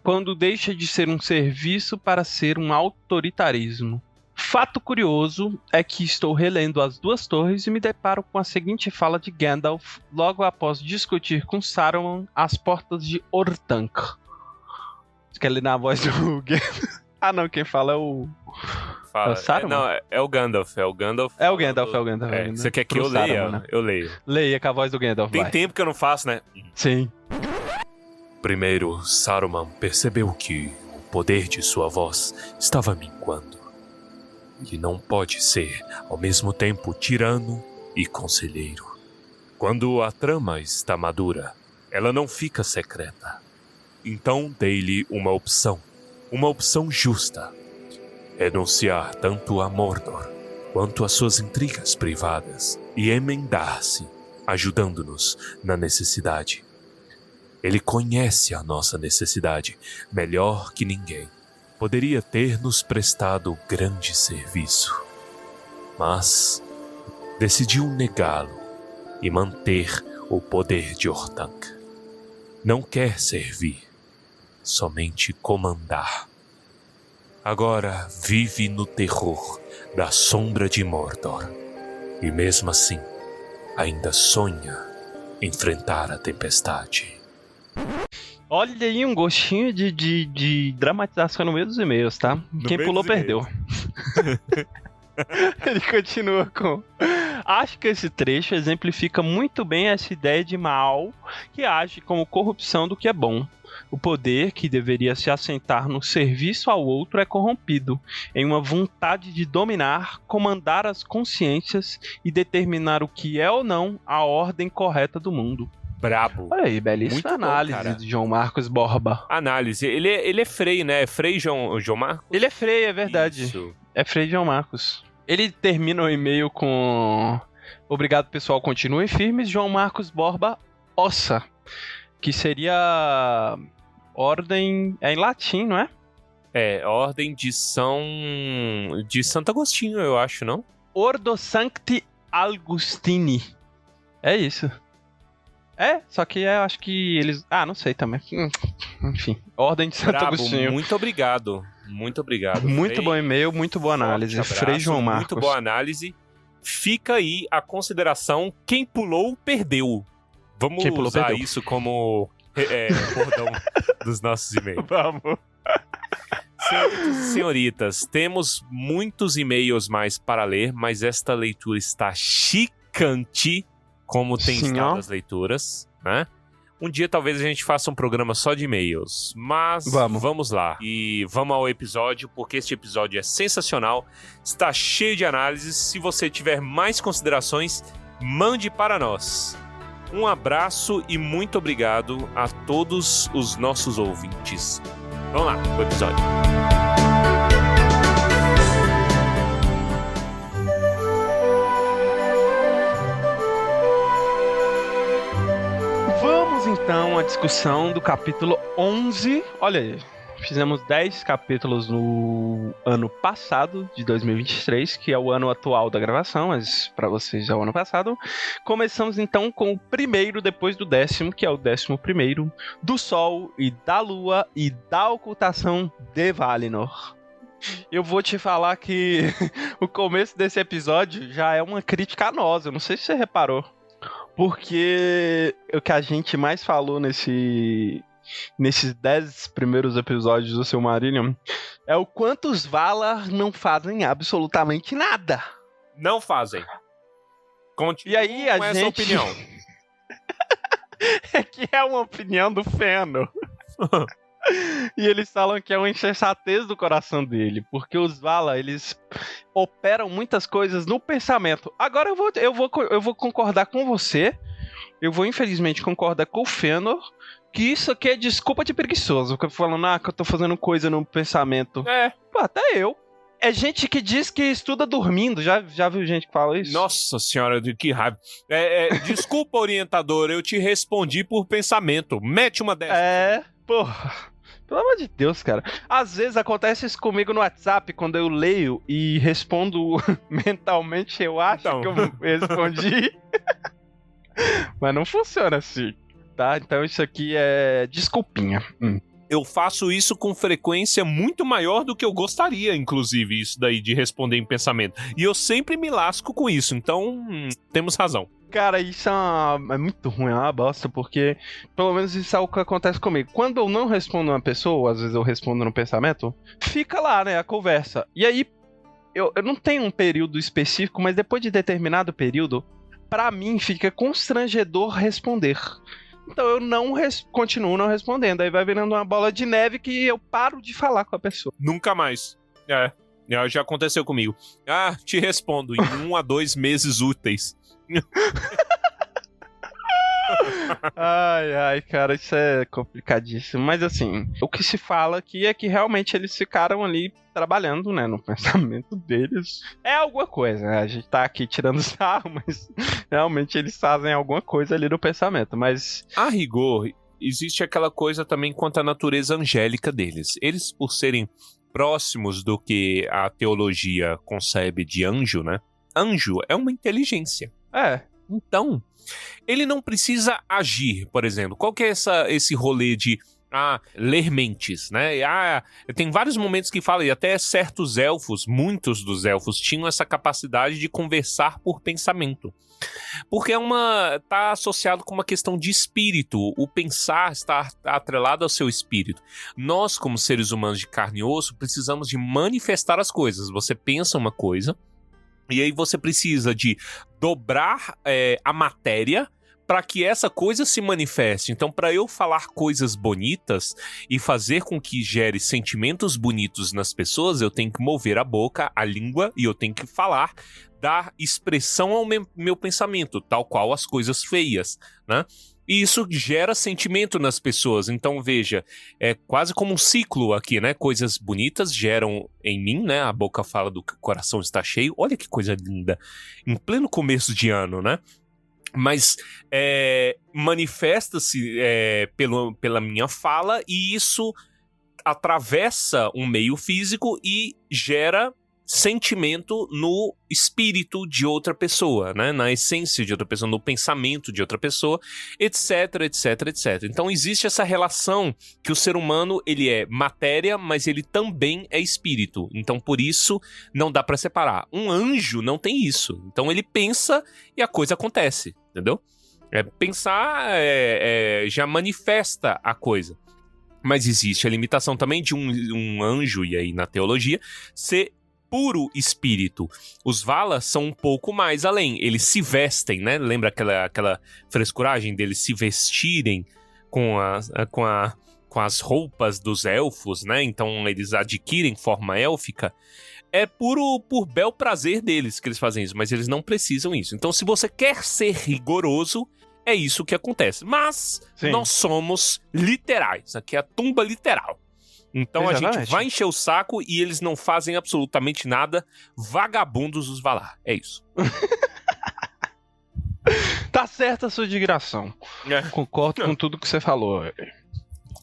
quando deixa de ser um serviço para ser um autoritarismo. Fato curioso é que estou relendo As Duas Torres e me deparo com a seguinte fala de Gandalf logo após discutir com Saruman às portas de Orthanc. Você quer ler na voz do Gandalf? Ah não, quem fala é o... É o Gandalf. É o Gandalf. Você quer que eu leia? Saruman, né? Eu leio. Leia com a voz do Gandalf. Tem tempo que eu não faço, né? Sim. Primeiro, Saruman percebeu que o poder de sua voz estava minguando. Ele não pode ser, ao mesmo tempo, tirano e conselheiro. Quando a trama está madura, ela não fica secreta. Então dei-lhe uma opção justa. Renunciar tanto a Mordor quanto às suas intrigas privadas e emendar-se, ajudando-nos na necessidade. Ele conhece a nossa necessidade melhor que ninguém. Poderia ter nos prestado grande serviço. mas decidiu negá-lo e manter o poder de Orthanc. Não quer servir, somente comandar. Agora vive no terror da sombra de Mordor e mesmo assim ainda sonha enfrentar a tempestade. Olha aí um gostinho de dramatização no meio dos e-mails, tá? Quem pulou perdeu. Ele continua com... Acho que esse trecho exemplifica muito bem essa ideia de mal que age como corrupção do que é bom. O poder, que deveria se assentar no serviço ao outro, é corrompido em uma vontade de dominar, comandar as consciências e determinar o que é ou não a ordem correta do mundo. Brabo. Olha aí, belíssima Muito bom, análise cara. de João Marcos Borba. Análise. Ele é Frei, né? Frei João Marcos? Ele é Frei, é verdade. Isso. É Frei João Marcos. Ele termina o e-mail com... Obrigado, pessoal, continuem firmes. João Marcos Borba Ossa. Que seria... Ordem... É em latim, não é? É, Ordem de Santo Agostinho, eu acho, não? Ordo Sancti Augustini. É isso. É, só que eu acho que eles... Ah, não sei também. Enfim, Ordem de Santo Brabo, Agostinho. muito obrigado. Muito obrigado. Muito Frei. bom e-mail, muito boa análise. Forte Frei abraço, João Marcos. Muito boa análise. Fica aí a consideração, quem pulou, perdeu. Vamos Quem pulou, usar perdeu. isso como bordão dos nossos e-mails. Vamos. Senhoritas e senhoritas, temos muitos e-mails mais para ler, mas esta leitura está chicante, como tem Sim, estado ó. as leituras, né? Um dia talvez a gente faça um programa só de e-mails, mas vamos lá. E vamos ao episódio, porque este episódio é sensacional, está cheio de análises. Se você tiver mais considerações, mande para nós. Um abraço e muito obrigado a todos os nossos ouvintes. Vamos lá, o episódio. Vamos então à discussão do capítulo 11. Olha aí, fizemos 10 capítulos no ano passado, de 2023, que é o ano atual da gravação, mas para vocês é o ano passado. Começamos então com o primeiro depois do 10º, que é o 11º, do Sol e da Lua e da ocultação de Valinor. Eu vou te falar que o começo desse episódio já é uma crítica a nós, eu não sei se você reparou. Porque o que a gente mais falou nesses 10 primeiros episódios do Silmarillion é o quanto os Valar não fazem absolutamente nada. Não fazem. Continue E aí a com essa gente... opinião. É que é uma opinião do Fëanor. E eles falam que é uma insensatez do coração dele, porque os Valar, eles operam muitas coisas no pensamento. Agora eu vou concordar com você, eu vou infelizmente concordar com o Fëanor, que isso aqui é desculpa de preguiçoso, falando que eu tô fazendo coisa no pensamento. É. Pô, até eu. É gente que diz que estuda dormindo, já viu gente que fala isso? Nossa senhora, que raiva. Desculpa, orientador, eu te respondi por pensamento. Mete uma dessa. Porra. Pelo amor de Deus, cara. Às vezes acontece isso comigo no WhatsApp, quando eu leio e respondo mentalmente, eu acho que eu respondi. Mas não funciona assim, tá? Então isso aqui é desculpinha. Eu faço isso com frequência muito maior do que eu gostaria, inclusive, isso daí de responder em pensamento. E eu sempre me lasco com isso, então temos razão. Cara, isso é muito ruim, é uma bosta, porque pelo menos isso é o que acontece comigo. Quando eu não respondo uma pessoa, às vezes eu respondo no pensamento, fica lá, né, a conversa. E aí, eu não tenho um período específico, mas depois de determinado período, pra mim fica constrangedor responder. Então eu continuo não respondendo, aí vai virando uma bola de neve que eu paro de falar com a pessoa. Nunca mais. Já aconteceu comigo. Te respondo em 1 a 2 meses úteis. Ai, cara, isso é complicadíssimo. Mas assim, o que se fala aqui é que realmente eles ficaram ali trabalhando, né, no pensamento deles. É alguma coisa, né? A gente tá aqui tirando sarro, mas realmente eles fazem alguma coisa ali no pensamento. Mas a rigor, existe aquela coisa também quanto à natureza angélica deles. Eles, por serem próximos do que a teologia concebe de anjo, né? anjo é uma inteligência. Então, ele não precisa agir, por exemplo. Qual que é esse rolê de ler mentes, né? Tem vários momentos que fala, e até certos elfos, muitos dos elfos, tinham essa capacidade de conversar por pensamento. Porque tá associado com uma questão de espírito. O pensar está atrelado ao seu espírito. Nós, como seres humanos de carne e osso, precisamos de manifestar as coisas. Você pensa uma coisa, e aí você precisa de dobrar a matéria para que essa coisa se manifeste. Então, para eu falar coisas bonitas e fazer com que gere sentimentos bonitos nas pessoas, eu tenho que mover a boca, a língua, e eu tenho que falar, dar expressão ao meu pensamento, tal qual as coisas feias, né? E isso gera sentimento nas pessoas. Então, veja, é quase como um ciclo aqui, né? Coisas bonitas geram em mim, né? A boca fala do que o coração está cheio. Olha que coisa linda. Em pleno começo de ano, né? Mas manifesta-se pela minha fala, e isso atravessa um meio físico e gera sentimento no espírito de outra pessoa, né? Na essência de outra pessoa, no pensamento de outra pessoa, etc, etc, etc. Então existe essa relação que o ser humano, ele é matéria, mas ele também é espírito. Então por isso não dá pra separar. Um anjo não tem isso. Então ele pensa e a coisa acontece, entendeu? Pensar já manifesta a coisa. Mas existe a limitação também de um anjo, e aí na teologia, ser puro espírito. Os Valar são um pouco mais além. Eles se vestem, né? Lembra aquela frescuragem deles se vestirem com as roupas dos elfos, né? Então eles adquirem forma élfica. É por bel prazer deles que eles fazem isso, mas eles não precisam isso. Então, se você quer ser rigoroso, é isso que acontece. Mas nós somos literais. Aqui é a tumba literal. Então exatamente. A gente vai encher o saco e eles não fazem absolutamente nada. Vagabundos os Valar. É isso. Tá certa a sua dignação. Concordo com tudo que você falou.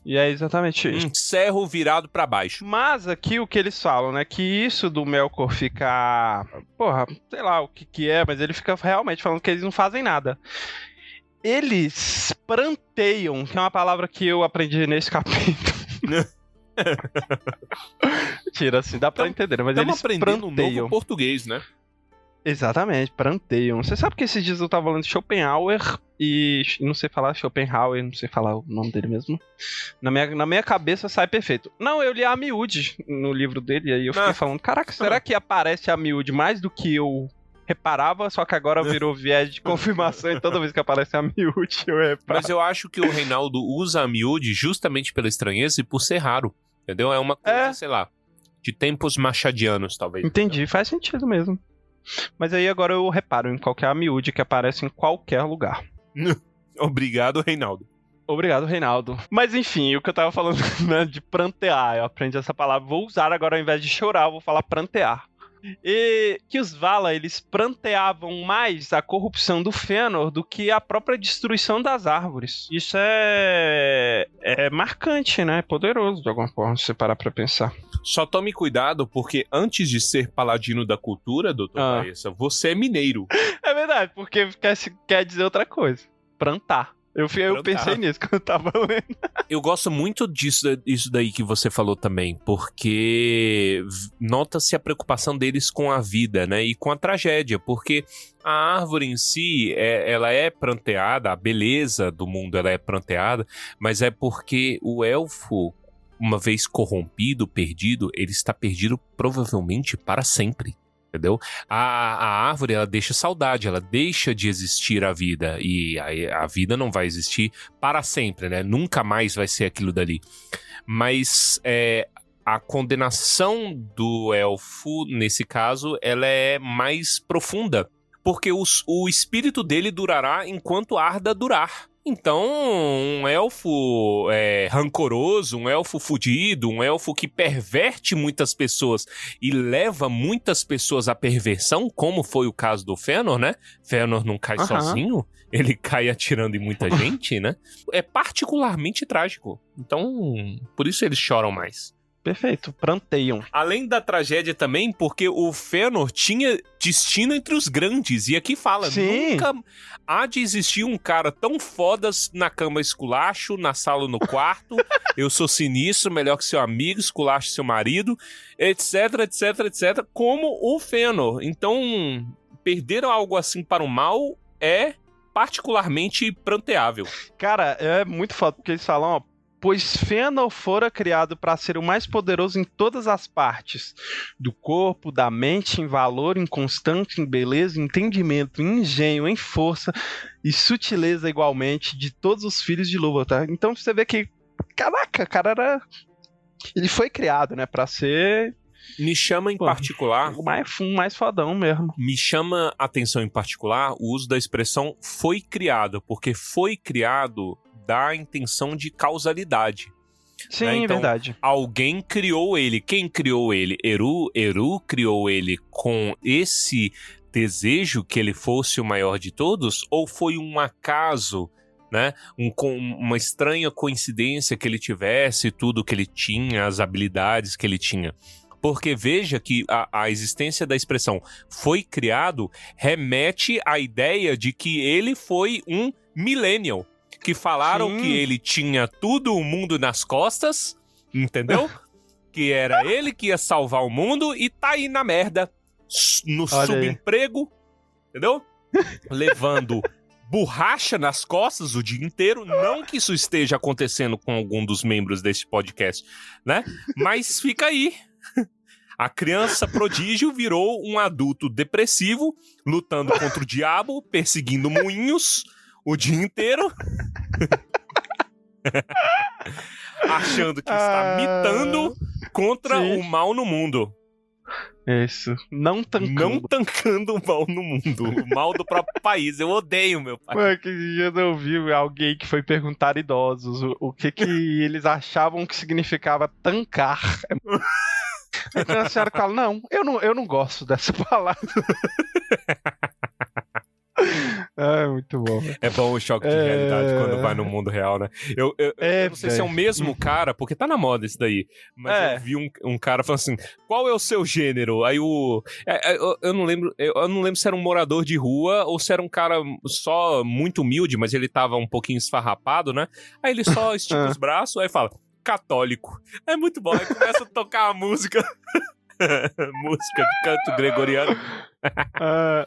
E é exatamente isso. Um cerro virado pra baixo. Mas aqui o que eles falam, né? Que isso do Melkor ficar... Porra, sei lá o que é, mas ele fica realmente falando que eles não fazem nada. Eles pranteiam, que é uma palavra que eu aprendi nesse capítulo. Tira assim, dá pra entender, mas eles aprendendo um novo português, né? Exatamente, pranteiam. Você sabe que esses dias eu tava lendo Schopenhauer e não sei falar Schopenhauer, não sei falar o nome dele mesmo. Na minha cabeça sai perfeito. Não, eu li a miúde no livro dele, e aí eu fiquei falando, caraca, será que aparece a miúde mais do que eu reparava, só que agora virou viés de confirmação e toda vez que aparece a miúde eu reparo. Mas eu acho que o Reinaldo usa a miúde justamente pela estranheza e por ser raro, entendeu? É uma coisa, sei lá, de tempos machadianos, talvez. Entendi, faz sentido mesmo. Mas aí agora eu reparo em qual que é a miúde que aparece em qualquer lugar. Obrigado, Reinaldo. Obrigado, Reinaldo. Mas enfim, o que eu tava falando, né, de prantear, eu aprendi essa palavra, vou usar agora ao invés de chorar, eu vou falar prantear. E que os Valar, eles pranteavam mais a corrupção do Fëanor do que a própria destruição das árvores. Isso é marcante, né? É poderoso de alguma forma, se você parar pra pensar. Só tome cuidado, porque antes de ser paladino da cultura, doutor Baessa, você é mineiro. É verdade, porque quer dizer outra coisa. Prantar. Eu pensei nisso quando eu tava lendo. Eu gosto muito disso daí que você falou também, porque nota-se a preocupação deles com a vida, né, e com a tragédia, porque a árvore em si, ela é pranteada, a beleza do mundo ela é pranteada, mas é porque o elfo, uma vez corrompido, perdido, ele está perdido provavelmente para sempre. Entendeu? A árvore, ela deixa saudade, ela deixa de existir a vida, e a vida não vai existir para sempre, né? Nunca mais vai ser aquilo dali. Mas a condenação do elfo, nesse caso, ela é mais profunda, porque o espírito dele durará enquanto a arda durar. Então, um elfo rancoroso, um elfo fudido, um elfo que perverte muitas pessoas e leva muitas pessoas à perversão, como foi o caso do Fëanor, né? Fëanor não cai sozinho, ele cai atirando em muita gente, né? É particularmente trágico. Então, por isso eles choram mais. perfeito, pranteiam. Além da tragédia também, porque o Fëanor tinha destino entre os grandes. E aqui fala, Sim. nunca há de existir um cara tão fodas na cama esculacho, na sala ou no quarto. Eu sou sinistro, melhor que seu amigo, esculacho seu marido, etc, etc, etc, como o Fëanor. Então, perder algo assim para o mal é particularmente pranteável. Cara, é muito foda, porque eles falam, ó, pois Fëanor fora criado para ser o mais poderoso em todas as partes, do corpo, da mente, em valor, em constante, em beleza, em entendimento, em engenho, em força e sutileza igualmente de todos os filhos de Ilúvatar. Então você vê que, caraca, cara era... Ele foi criado, né, pra ser... Me chama em particular... O mais fodão mesmo. Me chama a atenção em particular o uso da expressão foi criado, porque foi criado dá a intenção de causalidade. Sim, né? Então, verdade. Alguém criou ele. Quem criou ele? Eru criou ele com esse desejo que ele fosse o maior de todos? Ou foi um acaso, né? Uma estranha coincidência que ele tivesse tudo que ele tinha, as habilidades que ele tinha? Porque veja que a existência da expressão foi criado remete à ideia de que ele foi um millennial. Que falaram Sim. que ele tinha tudo o mundo nas costas, entendeu? Que era ele que ia salvar o mundo e tá aí na merda, no Olha subemprego, entendeu? Levando borracha nas costas o dia inteiro. Não que isso esteja acontecendo com algum dos membros desse podcast, né? Mas fica aí. A criança prodígio virou um adulto depressivo, lutando contra o diabo, perseguindo moinhos o dia inteiro. Achando que está mitando contra o mal no mundo. Isso. Não tancando o mal no mundo. O mal do próprio país. Eu odeio meu país. Mano, que dia eu não vi alguém que foi perguntar a idosos o que eles achavam que significava tancar. Então a senhora fala, não, eu não gosto dessa palavra. É muito bom. É bom o choque de realidade quando vai no mundo real, né? Eu não sei se é o mesmo cara, porque tá na moda isso daí. Mas eu vi um cara falando assim: qual é o seu gênero? Aí eu não lembro se era um morador de rua ou se era um cara só muito humilde, mas ele tava um pouquinho esfarrapado, né? Aí ele só estica os braços, aí fala: católico. É muito bom. Aí começa a tocar a música. Música de canto gregoriano.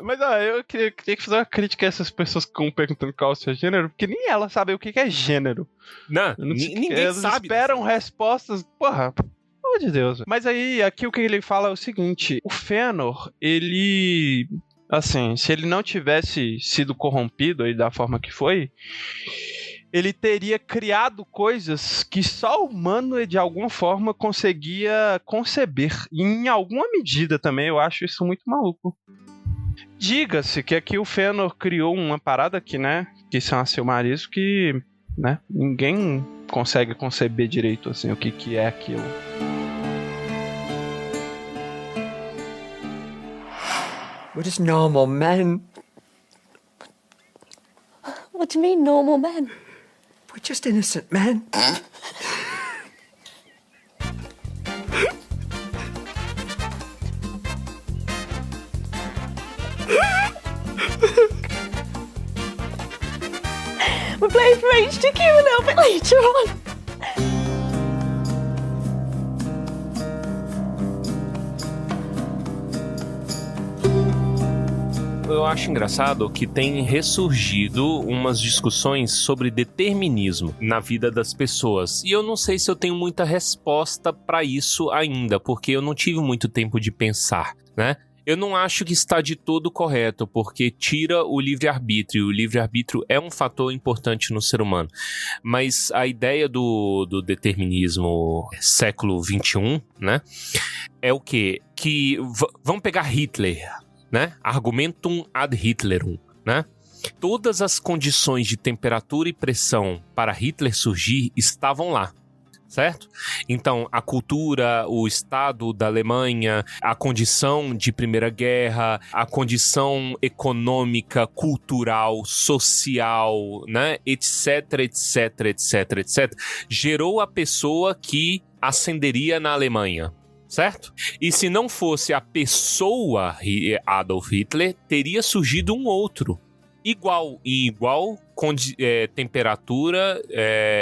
Mas eu queria fazer uma crítica a essas pessoas que ficam perguntando qual é o seu gênero, porque nem elas sabem o que é gênero. Ninguém sabe. Esperam respostas. Porra, pelo amor de Deus. Mas aí, aqui o que ele fala é o seguinte: o Fëanor, ele. Assim, se ele não tivesse sido corrompido aí da forma que foi, ele teria criado coisas que só o humano, de alguma forma, conseguia conceber. E em alguma medida também, eu acho isso muito maluco. Diga-se que aqui o Fëanor criou uma parada aqui, né? Que são as Silmarils, que, né, ninguém consegue conceber direito, assim, o que é aquilo. We're just normal men. What do you mean, normal men? We're just innocent men. We're playing for HTQ a little bit later on. Eu acho engraçado que tem ressurgido umas discussões sobre determinismo na vida das pessoas. E eu não sei se eu tenho muita resposta pra isso ainda, porque eu não tive muito tempo de pensar, né? Eu não acho que está de todo correto, porque tira o livre-arbítrio. O livre-arbítrio é um fator importante no ser humano. Mas a ideia do determinismo século XXI, né? É o quê? Que vamos pegar Hitler, né? Argumentum ad Hitlerum, né? Todas as condições de temperatura e pressão para Hitler surgir estavam lá, certo? Então, a cultura, o estado da Alemanha, a condição de Primeira Guerra, a condição econômica, cultural, social, né? Etc, etc, etc, etc, gerou a pessoa que ascenderia na Alemanha, certo? E se não fosse a pessoa Adolf Hitler, teria surgido um outro. Em igual temperatura,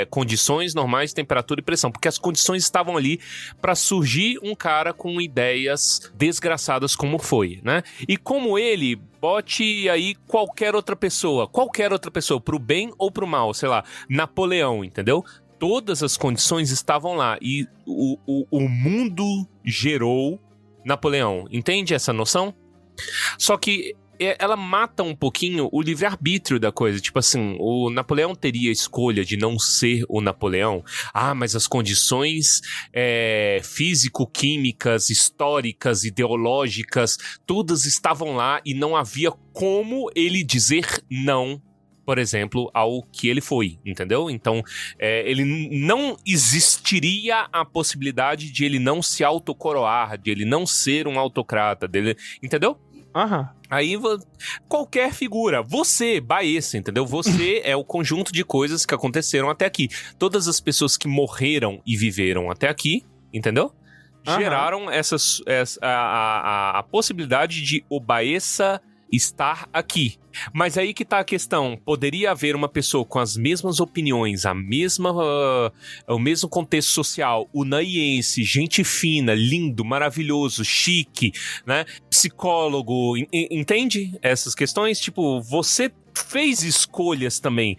condições normais de temperatura e pressão, porque as condições estavam ali para surgir um cara com ideias desgraçadas como foi, né? E como ele, bote aí qualquer outra pessoa, pro bem ou pro mal, sei lá, Napoleão, entendeu? Todas as condições estavam lá e o mundo gerou Napoleão, entende essa noção? Só que ela mata um pouquinho o livre-arbítrio da coisa. Tipo assim, o Napoleão teria a escolha de não ser o Napoleão. Mas as condições físico-químicas, históricas, ideológicas, todas estavam lá e não havia como ele dizer não, por exemplo, ao que ele foi, entendeu? Então, ele não existiria a possibilidade de ele não se autocoroar, de ele não ser um autocrata, dele, entendeu? Aí, qualquer figura, você, Baessa, entendeu? Você é o conjunto de coisas que aconteceram até aqui. Todas as pessoas que morreram e viveram até aqui, entendeu? Geraram a possibilidade de o Baessa estar aqui. Mas aí que tá a questão, poderia haver uma pessoa com as mesmas opiniões, o mesmo contexto social, unaiense, gente fina, lindo, maravilhoso, chique, né, psicólogo, entende essas questões? Tipo, você fez escolhas também,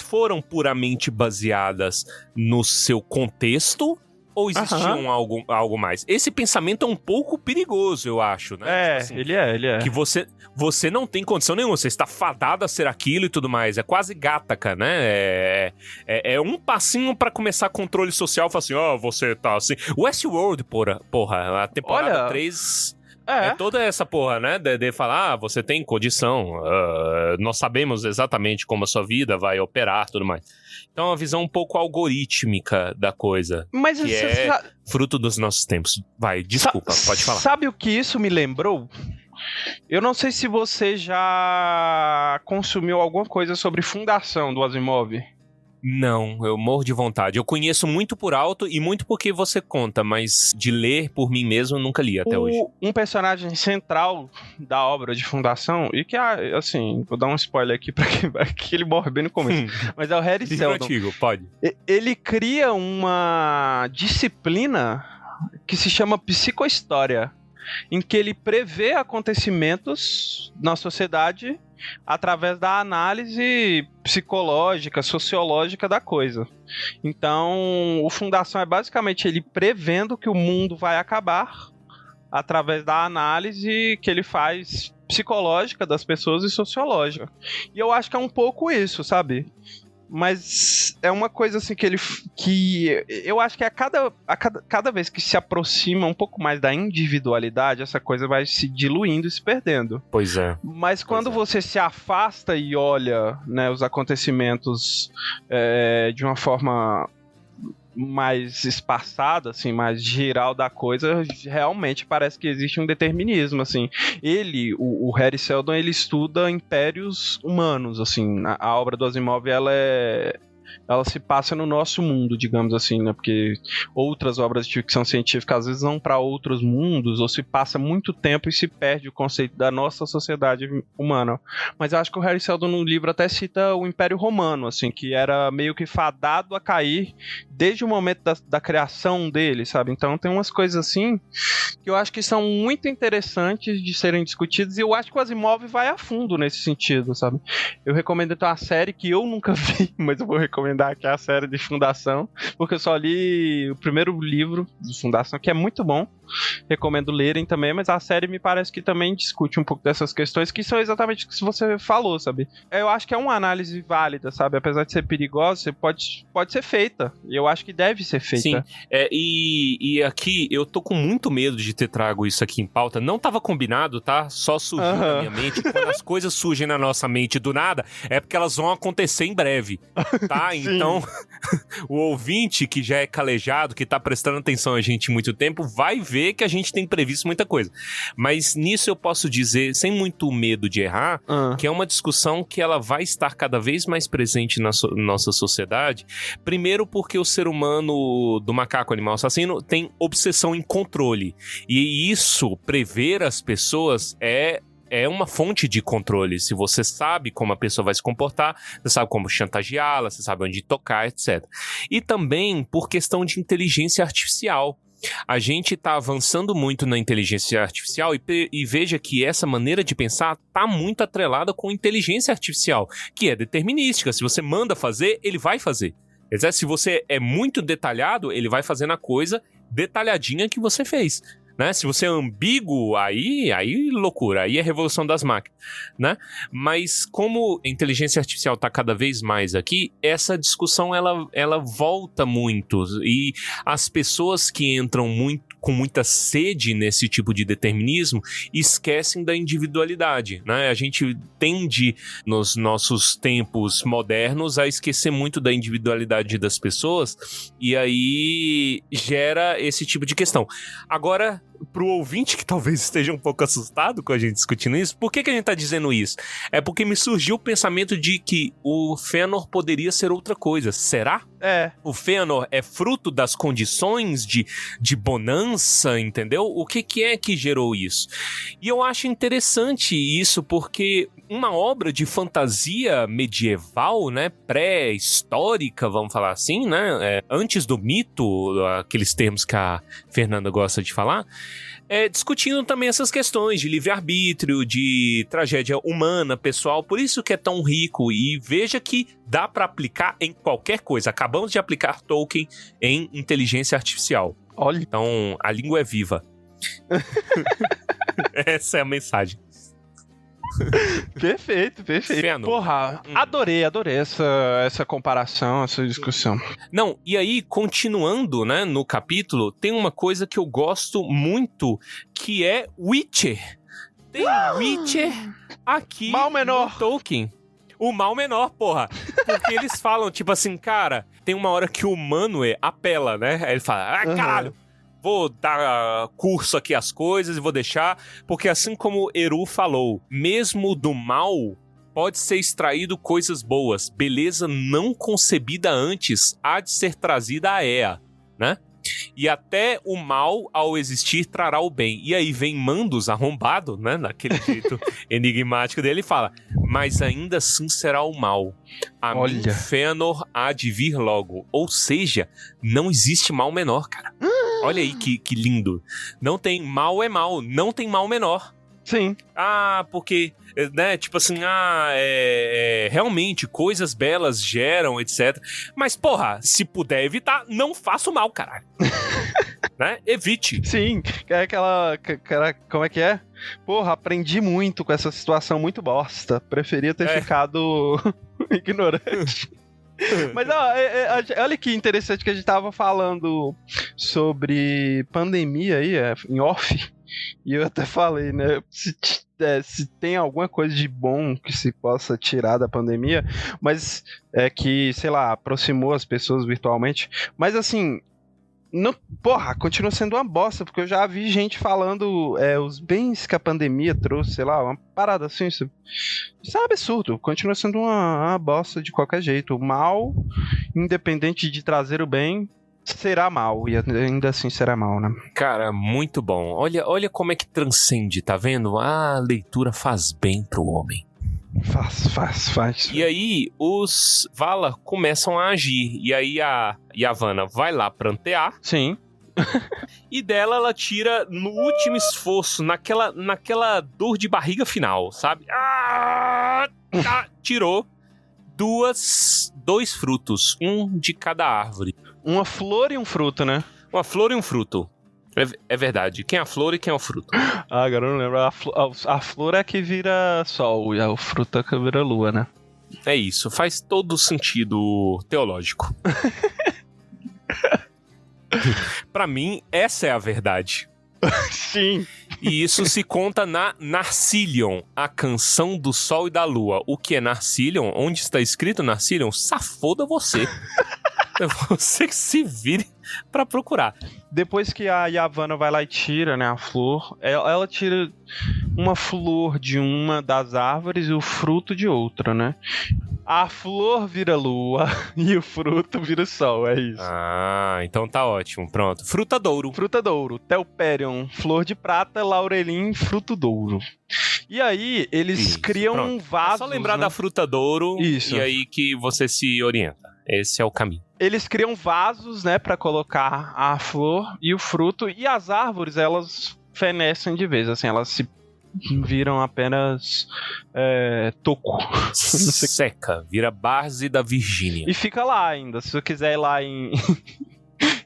foram puramente baseadas no seu contexto, ou existiam algo mais? Esse pensamento é um pouco perigoso, eu acho, né? Tipo assim, ele é. Que você não tem condição nenhuma, você está fadado a ser aquilo e tudo mais. É quase Gattaca, né? É um passinho pra começar controle social, falar assim, você tá assim... Westworld, porra, a temporada 3... É toda essa porra, né? De falar, você tem condição, nós sabemos exatamente como a sua vida vai operar e tudo mais. Então é uma visão um pouco algorítmica da coisa. Mas que fruto dos nossos tempos. Vai, desculpa, pode falar. Sabe o que isso me lembrou? Eu não sei se você já consumiu alguma coisa sobre Fundação do Asimov. Não, eu morro de vontade. Eu conheço muito por alto e muito porque você conta, mas de ler por mim mesmo eu nunca li até hoje. Um personagem central da obra de Fundação, e que, assim, vou dar um spoiler aqui pra que ele morre bem no começo, mas é o Harry Seldon. Antigo, pode. Ele cria uma disciplina que se chama psicohistória, em que ele prevê acontecimentos na sociedade através da análise psicológica, sociológica da coisa. Então, o Fundação é basicamente ele prevendo que o mundo vai acabar através da análise que ele faz psicológica das pessoas e sociológica. E eu acho que é um pouco isso, sabe? Mas é uma coisa assim que eu acho que a cada vez que se aproxima um pouco mais da individualidade, essa coisa vai se diluindo e se perdendo. Pois é. Mas quando você se afasta e olha, né, os acontecimentos de uma forma mais espaçada, assim, mais geral da coisa, realmente parece que existe um determinismo, assim. O Harry Seldon, ele estuda impérios humanos, assim. A obra do Asimov, ela se passa no nosso mundo, digamos assim, né? Porque outras obras de ficção científica às vezes vão para outros mundos, ou se passa muito tempo e se perde o conceito da nossa sociedade humana. Mas eu acho que o Harry Seldon no livro até cita o Império Romano, assim, que era meio que fadado a cair desde o momento da criação dele, sabe? Então tem umas coisas assim que eu acho que são muito interessantes de serem discutidas, e eu acho que o Asimov vai a fundo nesse sentido, sabe? Eu recomendo então a série que eu nunca vi, mas eu vou recomendar aqui a série de Fundação, porque eu só li o primeiro livro de Fundação, que é muito bom. Recomendo lerem também, mas a série me parece que também discute um pouco dessas questões, que são exatamente o que você falou, sabe? Eu acho que é uma análise válida, sabe? Apesar de ser perigosa, você pode ser feita. E eu acho que deve ser feita. Sim, e aqui eu tô com muito medo de ter trago isso aqui em pauta. Não tava combinado, tá? Só surgiu na minha mente. Quando as coisas surgem na nossa mente do nada, é porque elas vão acontecer em breve, tá? Então, o ouvinte que já é calejado, que tá prestando atenção a gente há muito tempo, vai ver vê que a gente tem previsto muita coisa. Mas nisso eu posso dizer, sem muito medo de errar, que é uma discussão que ela vai estar cada vez mais presente na nossa sociedade. Primeiro porque o ser humano do macaco animal assassino tem obsessão em controle. E isso, prever as pessoas, é uma fonte de controle. Se você sabe como a pessoa vai se comportar, você sabe como chantageá-la, você sabe onde tocar, etc. E também por questão de inteligência artificial. A gente está avançando muito na inteligência artificial e veja que essa maneira de pensar está muito atrelada com inteligência artificial, que é determinística. Se você manda fazer, ele vai fazer. Quer dizer, se você é muito detalhado, ele vai fazendo a coisa detalhadinha que você fez. Né? Se você é ambíguo, aí loucura, aí é revolução das máquinas, né? Mas como a inteligência artificial está cada vez mais aqui, essa discussão ela volta muito, e as pessoas que entram com muita sede nesse tipo de determinismo esquecem da individualidade, né? A gente tende, nos nossos tempos modernos, a esquecer muito da individualidade das pessoas, e aí gera esse tipo de questão. Agora, pro ouvinte que talvez esteja um pouco assustado com a gente discutindo isso, por que a gente tá dizendo isso? É porque me surgiu o pensamento de que o Fëanor poderia ser outra coisa. Será? O Fëanor é fruto das condições de bonança, entendeu? O que é que gerou isso? E eu acho interessante isso porque uma obra de fantasia medieval, né, pré-histórica, vamos falar assim, né, antes do mito, aqueles termos que a Fernanda gosta de falar, discutindo também essas questões de livre-arbítrio, de tragédia humana, pessoal, por isso que é tão rico, e veja que dá para aplicar em qualquer coisa. Acabamos de aplicar Tolkien em inteligência artificial. Olha. Então, a língua é viva. Essa é a mensagem. Perfeito. Fëanor. Porra, adorei essa comparação, essa discussão. Não, e aí, continuando, né, no capítulo, tem uma coisa que eu gosto muito, que é Witcher. Tem Witcher aqui Mal menor. no Tolkien. O mal menor, porra. Porque eles falam, tipo assim, cara, tem uma hora que o Manwë apela, né? Aí ele fala, caralho, vou dar curso aqui às coisas e vou deixar, porque assim como Eru falou, mesmo do mal pode ser extraído coisas boas. Beleza não concebida antes há de ser trazida a Ea, né? E até o mal, ao existir, trará o bem. E aí vem Mandos arrombado, né? Naquele jeito enigmático dele, e fala, mas ainda assim será o mal. A mim, Fëanor há de vir logo. Ou seja, não existe mal menor, cara. Olha aí que lindo. Não tem mal é mal, não tem mal menor. Sim. Porque, né, tipo assim, realmente coisas belas geram, etc. Mas, porra, se puder evitar, não faça o mal, caralho. Né? Evite. Sim, é aquela, como é que é? Porra, aprendi muito com essa situação muito bosta. Preferia ter ficado ignorante. Mas olha que interessante que a gente tava falando sobre pandemia aí, em off. E eu até falei, né? Se tem alguma coisa de bom que se possa tirar da pandemia, mas é que, sei lá, aproximou as pessoas virtualmente. Mas assim, não, porra, continua sendo uma bosta, porque eu já vi gente falando os bens que a pandemia trouxe, sei lá, uma parada assim. Isso é um absurdo, continua sendo uma bosta de qualquer jeito. O mal, independente de trazer o bem, será mal, e ainda assim será mal, né? Cara, muito bom. Olha como é que transcende, tá vendo? A leitura faz bem pro homem. Faz. E aí, os Valar começam a agir. E aí a Yavanna vai lá prantear. Sim. E dela ela tira no último esforço, naquela dor de barriga final, sabe? Tirou dois frutos, um de cada árvore. Uma flor e um fruto, né? Uma flor e um fruto. É verdade. Quem é a flor e quem é o fruto? Agora eu não lembro. A flor é que vira sol e o fruto é que vira lua, né? É isso. Faz todo sentido teológico. Pra mim, essa é a verdade. Sim. E isso se conta na Narcilion, a canção do sol e da lua. O que é Narcilion? Onde está escrito Narcilion? Safoda você. É você que se vire. pra procurar. Depois que a Yavanna vai lá e tira, né, a flor, ela tira uma flor de uma das árvores e o fruto de outra, né? A flor vira lua e o fruto vira sol, é isso. Ah, então tá ótimo, pronto. Fruta douro. Fruta douro, Telperion, flor de prata, laurelim, fruto douro. E aí, eles Isso, criam pronto. um vaso. É só lembrar da fruta douro Isso. e aí que você se orienta. Esse é o caminho. Eles criam vasos, né, pra colocar a flor e o fruto, e as árvores, elas fenecem de vez, assim, elas se viram apenas toco. Seca, vira base da Virgínia. E fica lá ainda, se você quiser ir lá em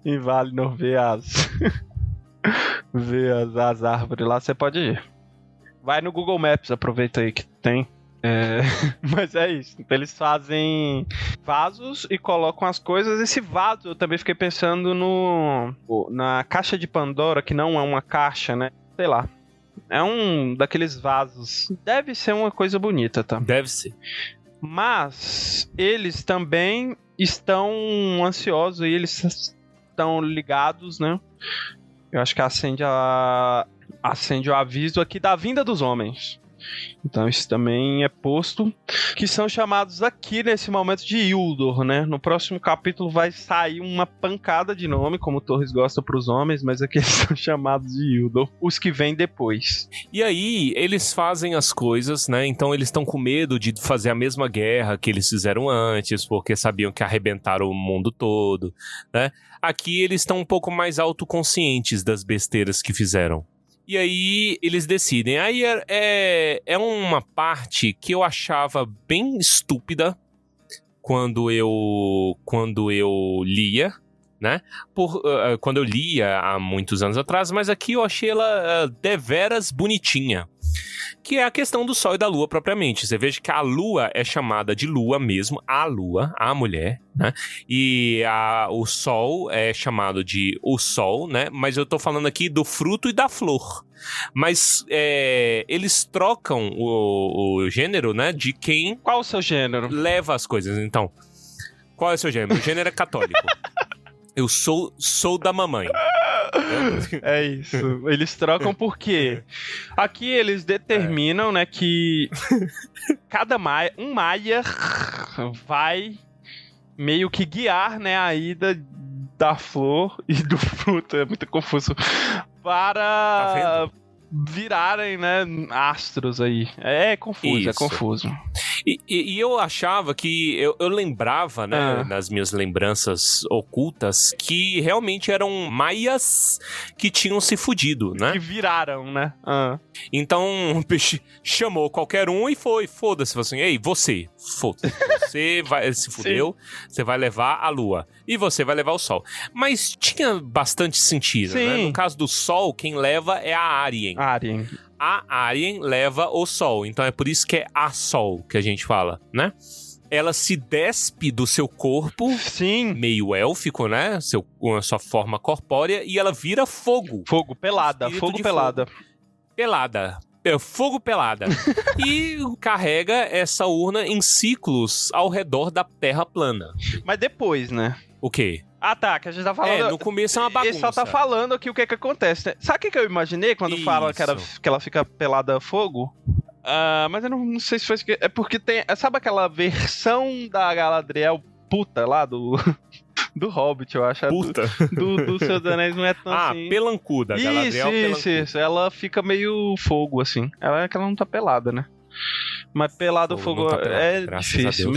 em Valinor ver as árvores lá, você pode ir. Vai no Google Maps, aproveita aí que tem. Mas é isso. Então eles fazem vasos e colocam as coisas. Esse vaso, eu também fiquei pensando na caixa de Pandora, que não é uma caixa, né? Sei lá. É um daqueles vasos. Deve ser uma coisa bonita, tá? Deve ser. Mas eles também estão ansiosos e eles estão ligados, né? Eu acho que acende o aviso aqui da vinda dos homens. Então isso também é posto, que são chamados aqui nesse momento de Iuldor, né? No próximo capítulo vai sair uma pancada de nome, como o Torres gosta pros homens, mas aqui eles são chamados de Iuldor, os que vêm depois. E aí, eles fazem as coisas, né? Então eles estão com medo de fazer a mesma guerra que eles fizeram antes, porque sabiam que arrebentaram o mundo todo, né? Aqui eles estão um pouco mais autoconscientes das besteiras que fizeram. E aí eles decidem. Aí é uma parte que eu achava bem estúpida quando eu lia, né? Quando eu lia há muitos anos atrás, mas aqui eu achei ela deveras bonitinha. Que é a questão do Sol e da Lua propriamente. Você veja que a Lua é chamada de Lua mesmo, a Lua, a mulher, né? E o Sol é chamado de o Sol, né? Mas eu tô falando aqui do fruto e da flor. Mas eles trocam o gênero, né? De quem... Qual o seu gênero? Leva as coisas, então. Qual é o seu gênero? O gênero é católico. Eu sou da mamãe. É isso. Eles trocam porque aqui eles determinam, né, que cada um Maiar vai meio que guiar, né, a ida da flor e do fruto, é muito confuso, para virarem, né, astros aí. É confuso, Isso. é confuso. E eu achava que... Eu lembrava, né, nas minhas lembranças ocultas, que realmente eram maias que tinham se fudido, né? Que viraram, né? Então, o peixe chamou qualquer um e foi. Foda-se, falou assim, ei, você, foda-se. Você vai, se fudeu, você vai levar a lua. E você vai levar o sol. Mas tinha bastante sentido, né? No caso do sol, quem leva é a Arien. A Arien leva o sol, então é por isso que é a sol que a gente fala, né? Ela se despe do seu corpo, meio élfico, né? Sua forma corpórea, e ela vira fogo. Fogo, pelada, fogo pelada. Pelada. Fogo pelada. E carrega essa urna em ciclos ao redor da Terra plana. Mas depois, né? O quê? Ah, tá, que a gente tá falando... no começo é uma bagunça. Ele só tá falando aqui o que acontece, né? Sabe o que eu imaginei quando falam que ela fica pelada a fogo? Mas eu não sei se foi... É porque tem... Sabe aquela versão da Galadriel puta lá do Hobbit, eu acho? Puta. Do Senhor dos Anéis não é tão assim... pelancuda. Galadriel pelancuda. Isso. Ela fica meio fogo, assim. Ela não tá pelada, né? Mas pelado fogo tá pelado, é difícil.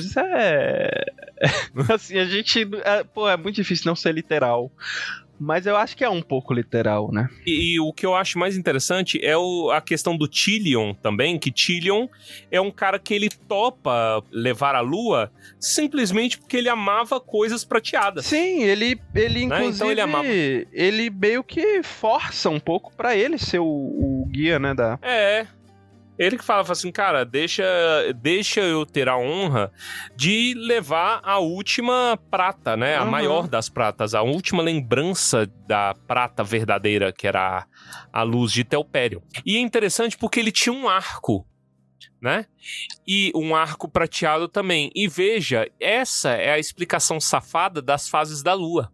Mas assim, a gente... é muito difícil não ser literal. Mas eu acho que é um pouco literal, né? E o que eu acho mais interessante é a questão do Tilion também, que Tilion é um cara que ele topa levar a lua simplesmente porque ele amava coisas prateadas. Sim, ele inclusive, então ele amava. Ele meio que força um pouco pra ele ser o guia, né? Ele que fala assim, cara, deixa eu ter a honra de levar a última prata, né? A maior das pratas, a última lembrança da prata verdadeira, que era a luz de Telperion. E é interessante porque ele tinha um arco, né? E um arco prateado também. E veja, essa é a explicação safada das fases da lua.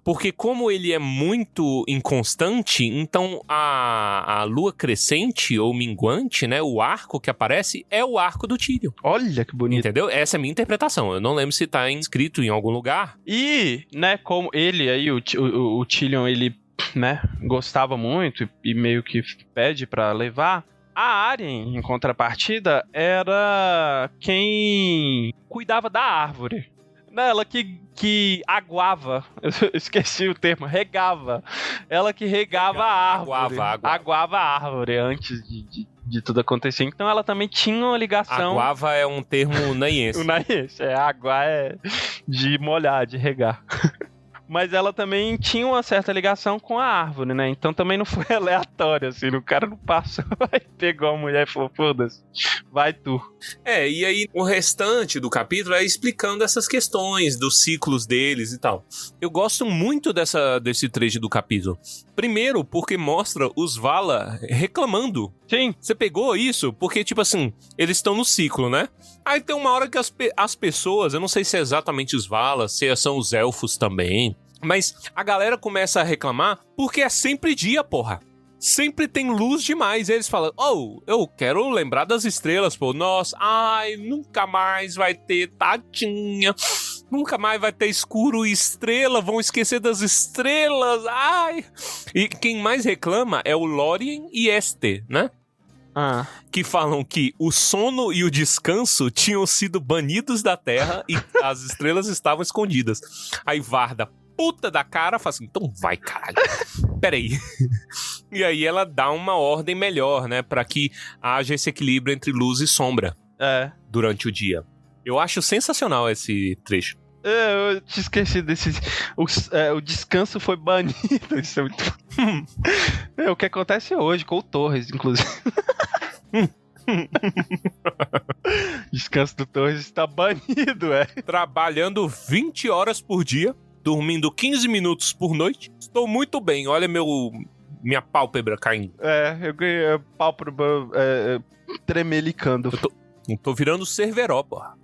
Porque como ele é muito inconstante, então a lua crescente ou minguante, né, o arco que aparece é o arco do Tyrion. Olha que bonito. Entendeu? Essa é a minha interpretação. Eu não lembro se tá escrito em algum lugar. E, né, como ele aí, o Tyrion, ele, né, gostava muito e meio que pede pra levar, a Arryn, em contrapartida, era quem cuidava da árvore. Ela que aguava, eu esqueci o termo, regava. Ela que regava a árvore. Aguava a árvore antes de tudo acontecer. Então ela também tinha uma ligação... Aguava é um termo naiense. O naiense, aguar é de molhar, de regar. Mas ela também tinha uma certa ligação com a árvore, né? Então também não foi aleatório, assim. O cara não passou e pegou a mulher e falou, foda-se, vai tu. E aí o restante do capítulo é explicando essas questões dos ciclos deles e tal. Eu gosto muito desse trecho do capítulo. Primeiro, porque mostra os Vala reclamando. Sim. Você pegou isso? Porque, tipo assim, eles estão no ciclo, né? Aí tem uma hora que as pessoas, eu não sei se é exatamente os Vala, se são os elfos também, mas a galera começa a reclamar porque é sempre dia, porra. Sempre tem luz demais. E eles falam, eu quero lembrar das estrelas, pô. Nossa, nunca mais vai ter, tadinha. Nunca mais vai ter escuro e estrela. Vão esquecer das estrelas. E quem mais reclama é o Lórien e Este, né? Que falam que o sono e o descanso tinham sido banidos da Terra e as estrelas estavam escondidas. Aí Varda, puta da cara, fala assim, então vai, caralho. Peraí. E aí ela dá uma ordem melhor, né? Pra que haja esse equilíbrio entre luz e sombra durante o dia. Eu acho sensacional esse trecho. Eu te esqueci desse... O descanso foi banido. Isso é muito... É o que acontece hoje com o Torres, inclusive. Descanso do Torres está banido, Trabalhando 20 horas por dia, dormindo 15 minutos por noite. Estou muito bem, olha minha pálpebra caindo. Eu ganhei a pálpebra tremelicando. Eu tô virando Cerveró, porra.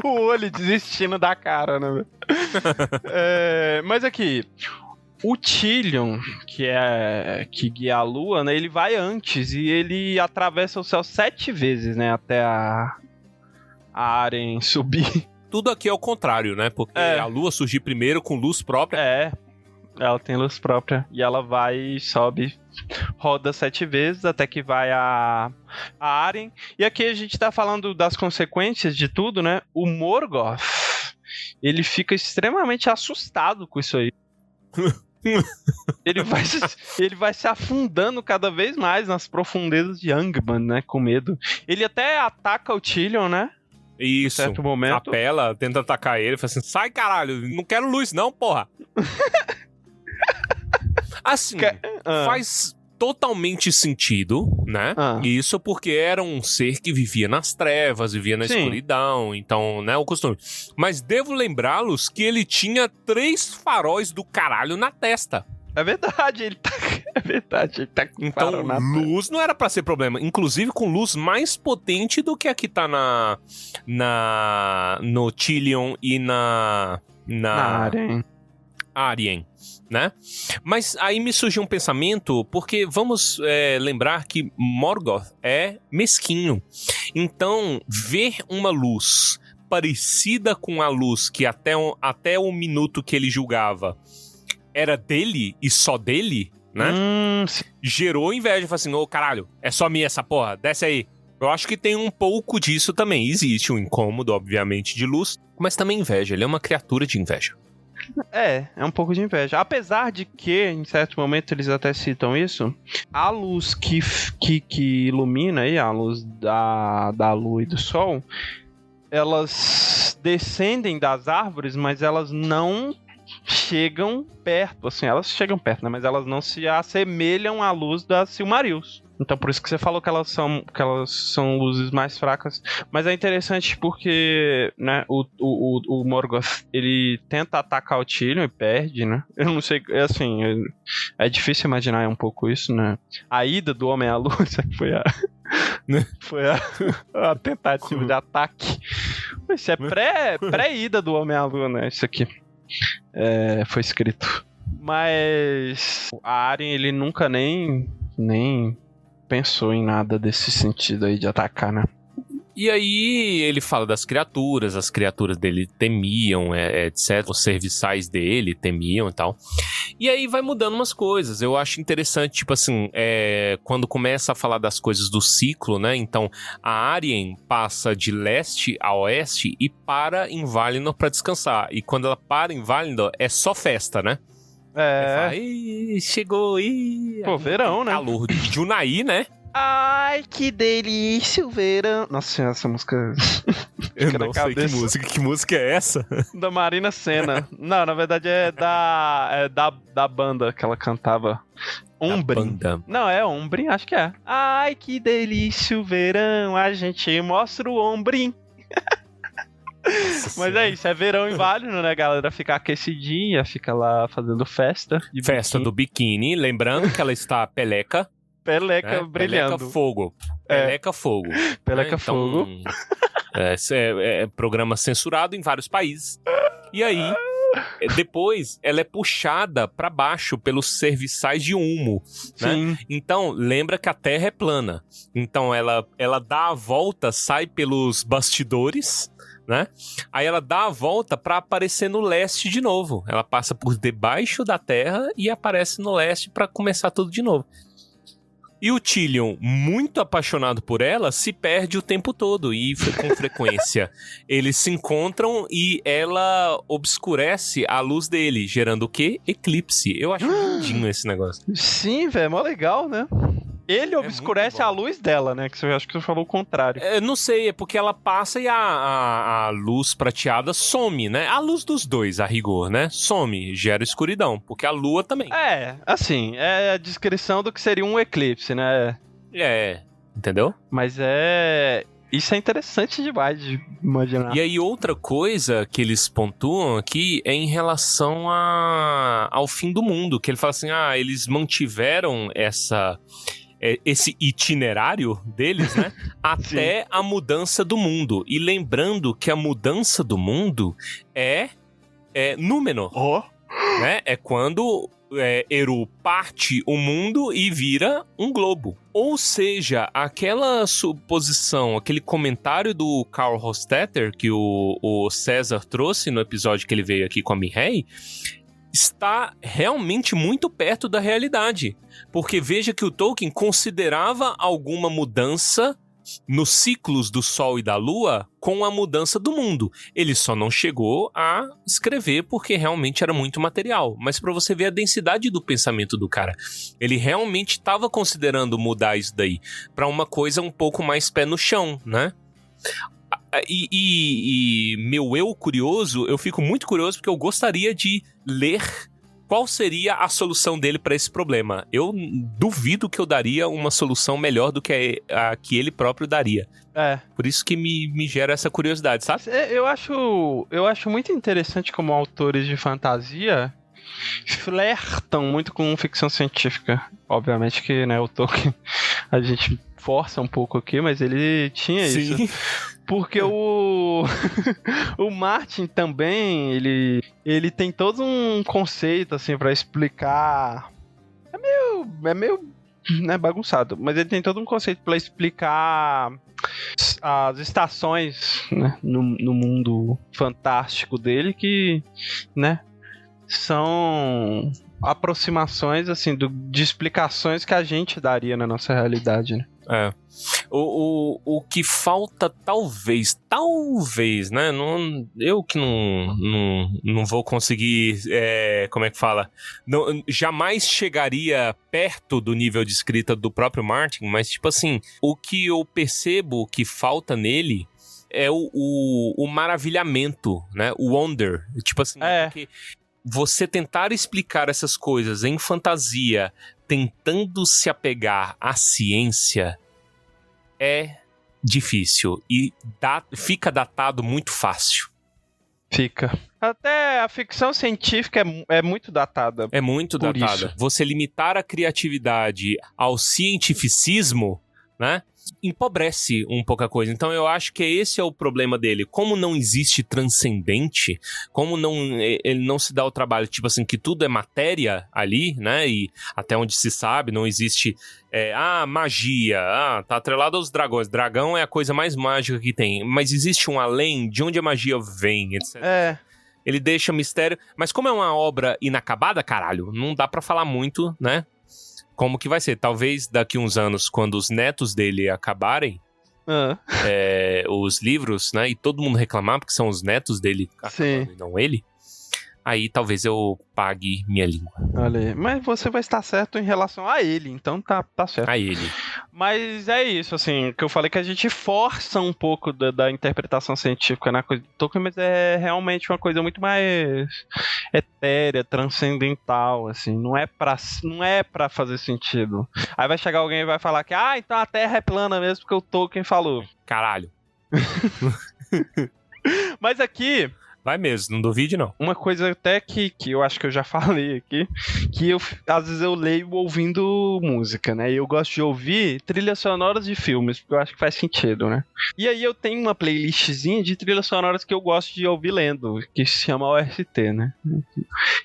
O olho desistindo da cara, né? Mas aqui, o Tyrion, que guia a lua, né? Ele vai antes e ele atravessa o céu 7 vezes, né? Até a Arryn subir. Tudo aqui é o contrário, né? Porque a lua surgir primeiro com luz própria. Ela tem luz própria. E ela vai, sobe, roda 7 vezes até que vai a Arryn. E aqui a gente tá falando das consequências de tudo, né? O Morgoth, ele fica extremamente assustado com isso aí. Ele vai se afundando cada vez mais nas profundezas de Angband, né? Com medo. Ele até ataca o Tyrion, né? Isso. Em certo momento. Apela, tenta atacar ele, fala assim, sai caralho, não quero luz não, porra. Assim, faz totalmente sentido, né? Isso porque era um ser que vivia nas trevas, vivia na escuridão, então, né, o costume. Mas devo lembrá-los que ele tinha 3 faróis do caralho na testa. É verdade, ele tá com então, luz não era pra ser problema. Inclusive com luz mais potente do que a que tá no Tyrion e na Arryn, né? Mas aí me surgiu um pensamento, porque vamos lembrar que Morgoth é mesquinho. Então, ver uma luz parecida com a luz que até o minuto que ele julgava era dele e só dele, né? Gerou inveja. Falei assim, caralho, é só minha essa porra, desce aí. Eu acho que tem um pouco disso também. Existe um incômodo, obviamente, de luz, mas também inveja. Ele é uma criatura de inveja. É um pouco de inveja. Apesar de que, em certo momento, eles até citam isso, a luz que ilumina aí, a luz da lua e do sol, elas descendem das árvores, mas elas não chegam perto, assim, elas chegam perto, né? Mas elas não se assemelham à luz das Silmarils. Então por isso que você falou que elas são luzes mais fracas. Mas é interessante porque, né, o Morgoth, ele tenta atacar o Tyrion e perde, né? Eu não sei, assim, é difícil imaginar um pouco isso, né? A ida do Homem à Lua foi a tentativa de ataque. Isso é pré-ida do Homem à Lua, né? Isso aqui. Foi escrito. Mas a Arya, ele nunca nem pensou em nada desse sentido aí de atacar, né? E aí ele fala das criaturas, as criaturas dele temiam, etc. Os serviçais dele temiam e tal. E aí vai mudando umas coisas. Eu acho interessante, tipo assim, quando começa a falar das coisas do ciclo, né? Então, a Arya passa de leste a oeste e para em Valinor pra descansar. E quando ela para em Valinor, é só festa, né? Fala, chegou, Pô, verão, né? Calor de Junaí, né? Ai, que delícia o verão. Nossa senhora, essa música... Eu não sei que música é essa? Da Marina Sena. Não, na verdade é da banda que ela cantava. Umbrim. Não, é Umbrim, acho que é. Ai, que delícia o verão, a gente mostra o Umbrim. Mas é isso, é verão em Valinor, né? A galera fica aquecidinha, fica lá fazendo festa. Festa do biquíni, lembrando que ela está peleca. Peleca brilhando. Peleca fogo. Peleca fogo. Peleca então, fogo. É programa censurado em vários países. E aí, depois, ela é puxada pra baixo pelos serviçais de Ulmo, né? Sim. Então, lembra que a Terra é plana. Então, ela dá a volta, sai pelos bastidores, né? Aí ela dá a volta pra aparecer no leste de novo. Ela passa por debaixo da Terra e aparece no leste pra começar tudo de novo. E o Tyrion, muito apaixonado por ela, se perde o tempo todo. E com frequência eles se encontram e ela obscurece a luz dele, gerando o quê? Eclipse. Eu acho lindinho esse negócio. Sim, velho, mó legal, né? Ele obscurece a luz dela, né? Que eu acho que você falou o contrário. Não sei, é porque ela passa e a luz prateada some, né? A luz dos dois, a rigor, né? Some, gera escuridão, porque a lua também. Assim, é a descrição do que seria um eclipse, né? Entendeu? Mas isso é interessante demais de imaginar. E aí outra coisa que eles pontuam aqui é em relação ao fim do mundo, que ele fala assim, eles mantiveram esse itinerário deles, né? Até a mudança do mundo. E lembrando que a mudança do mundo é Númenor. Né? É quando Eru parte o mundo e vira um globo. Ou seja, aquela suposição, aquele comentário do Karl Hofstadter que o César trouxe no episódio que ele veio aqui com a Mihei, está realmente muito perto da realidade. Porque veja que o Tolkien considerava alguma mudança nos ciclos do Sol e da Lua com a mudança do mundo. Ele só não chegou a escrever porque realmente era muito material. Mas para você ver a densidade do pensamento do cara, ele realmente estava considerando mudar isso daí para uma coisa um pouco mais pé no chão, né? E meu eu curioso, eu fico muito curioso porque eu gostaria de ler qual seria a solução dele para esse problema. Eu duvido que eu daria uma solução melhor do que a que ele próprio daria. Por isso que me gera essa curiosidade, sabe? Eu acho muito interessante como autores de fantasia flertam muito com ficção científica. Obviamente que, né, o Tolkien a gente força um pouco aqui, mas ele tinha isso. Porque o Martin também, ele tem todo um conceito, assim, pra explicar... É meio né, bagunçado, mas ele tem todo um conceito pra explicar as estações, né, no mundo fantástico dele que, né, são aproximações, assim, de explicações que a gente daria na nossa realidade, né? O que falta, talvez, né? Eu que não vou conseguir, como é que fala? Jamais chegaria perto do nível de escrita do próprio Martin, mas, tipo assim, o que eu percebo que falta nele é o maravilhamento, né? O wonder. Tipo assim, porque você tentar explicar essas coisas em fantasia, tentando se apegar à ciência, é difícil e fica datado muito fácil. Fica. Até a ficção científica é muito datada. É muito datada. Isso. Você limitar a criatividade ao cientificismo, né? empobrece um pouco a coisa. Então eu acho que esse é o problema dele. Como não existe transcendente, como ele não se dá o trabalho, tipo assim, que tudo é matéria ali, né? E até onde se sabe, não existe magia, tá atrelado aos dragões. Dragão é a coisa mais mágica que tem. Mas existe um além, de onde a magia vem, etc. Ele deixa mistério. Mas como é uma obra inacabada, caralho, não dá pra falar muito, né? Como que vai ser? Talvez daqui uns anos, quando os netos dele acabarem, os livros, né? E todo mundo reclamar, porque são os netos dele acabando e não ele. Aí talvez eu pague minha língua. Olha aí. Mas você vai estar certo em relação a ele, então tá certo. A ele. Mas é isso, assim, que eu falei que a gente força um pouco da interpretação científica na coisa do Tolkien, mas é realmente uma coisa muito mais etérea, transcendental, assim, não é pra fazer sentido. Aí vai chegar alguém e vai falar que, então a Terra é plana mesmo, porque o Tolkien falou. Caralho. Mas aqui... Vai mesmo, não duvide não. Uma coisa até que eu acho que eu já falei aqui, que às vezes eu leio ouvindo música, né? E eu gosto de ouvir trilhas sonoras de filmes, porque eu acho que faz sentido, né? E aí eu tenho uma playlistzinha de trilhas sonoras que eu gosto de ouvir lendo, que se chama OST, né?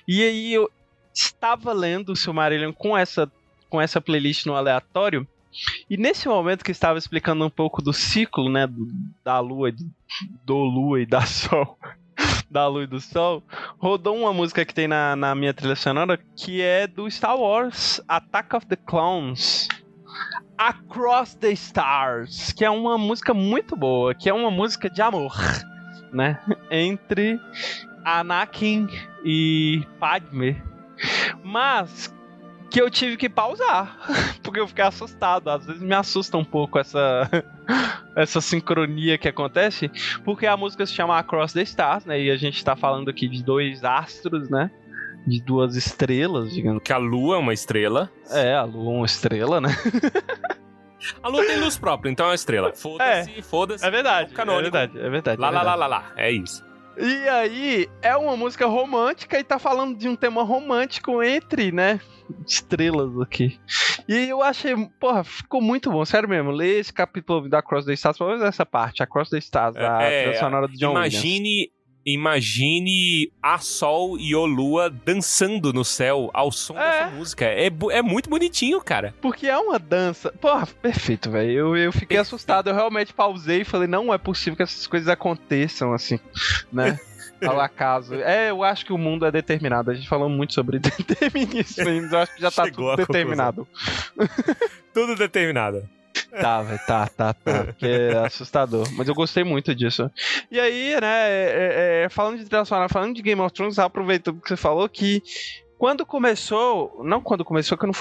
E aí eu estava lendo o Silmarillion com essa playlist no aleatório, e nesse momento que eu estava explicando um pouco do ciclo, né? Da Lua, do Lua e da Sol... da Lua e do Sol, rodou uma música que tem na minha trilha sonora, que é do Star Wars Attack of the Clones, Across the Stars, que é uma música muito boa, que é uma música de amor, né, entre Anakin e Padme, mas que eu tive que pausar, porque eu fiquei assustado. Às vezes me assusta um pouco essa sincronia que acontece, porque a música se chama Across the Stars, né, e a gente tá falando aqui de dois astros, né, de duas estrelas, digamos. Que a Lua é uma estrela. A Lua é uma estrela, né. A Lua tem luz própria, então é uma estrela. Foda-se. É verdade, canônico. é verdade. Lá, é isso. E aí, é uma música romântica e tá falando de um tema romântico entre, né, estrelas aqui. E eu achei, ficou muito bom, sério mesmo. Lê esse capítulo da Across the Stars, pelo menos essa parte, Across the Stars, a trilha sonora do John Williams. Imagine a Sol e o Lua dançando no céu ao som dessa música. É muito bonitinho, cara. Porque é uma dança... perfeito, velho. Eu fiquei assustado. Eu realmente pausei e falei, não é possível que essas coisas aconteçam assim, né? Ao acaso. Eu acho que o mundo é determinado. A gente falou muito sobre determinismo, mas eu acho que já tá tudo determinado. Tudo determinado. Tá, velho, tá. Que é assustador. Mas eu gostei muito disso. E aí, né, falando de trilha sonora, falando de Game of Thrones, aproveitando que você falou que quando começou, que não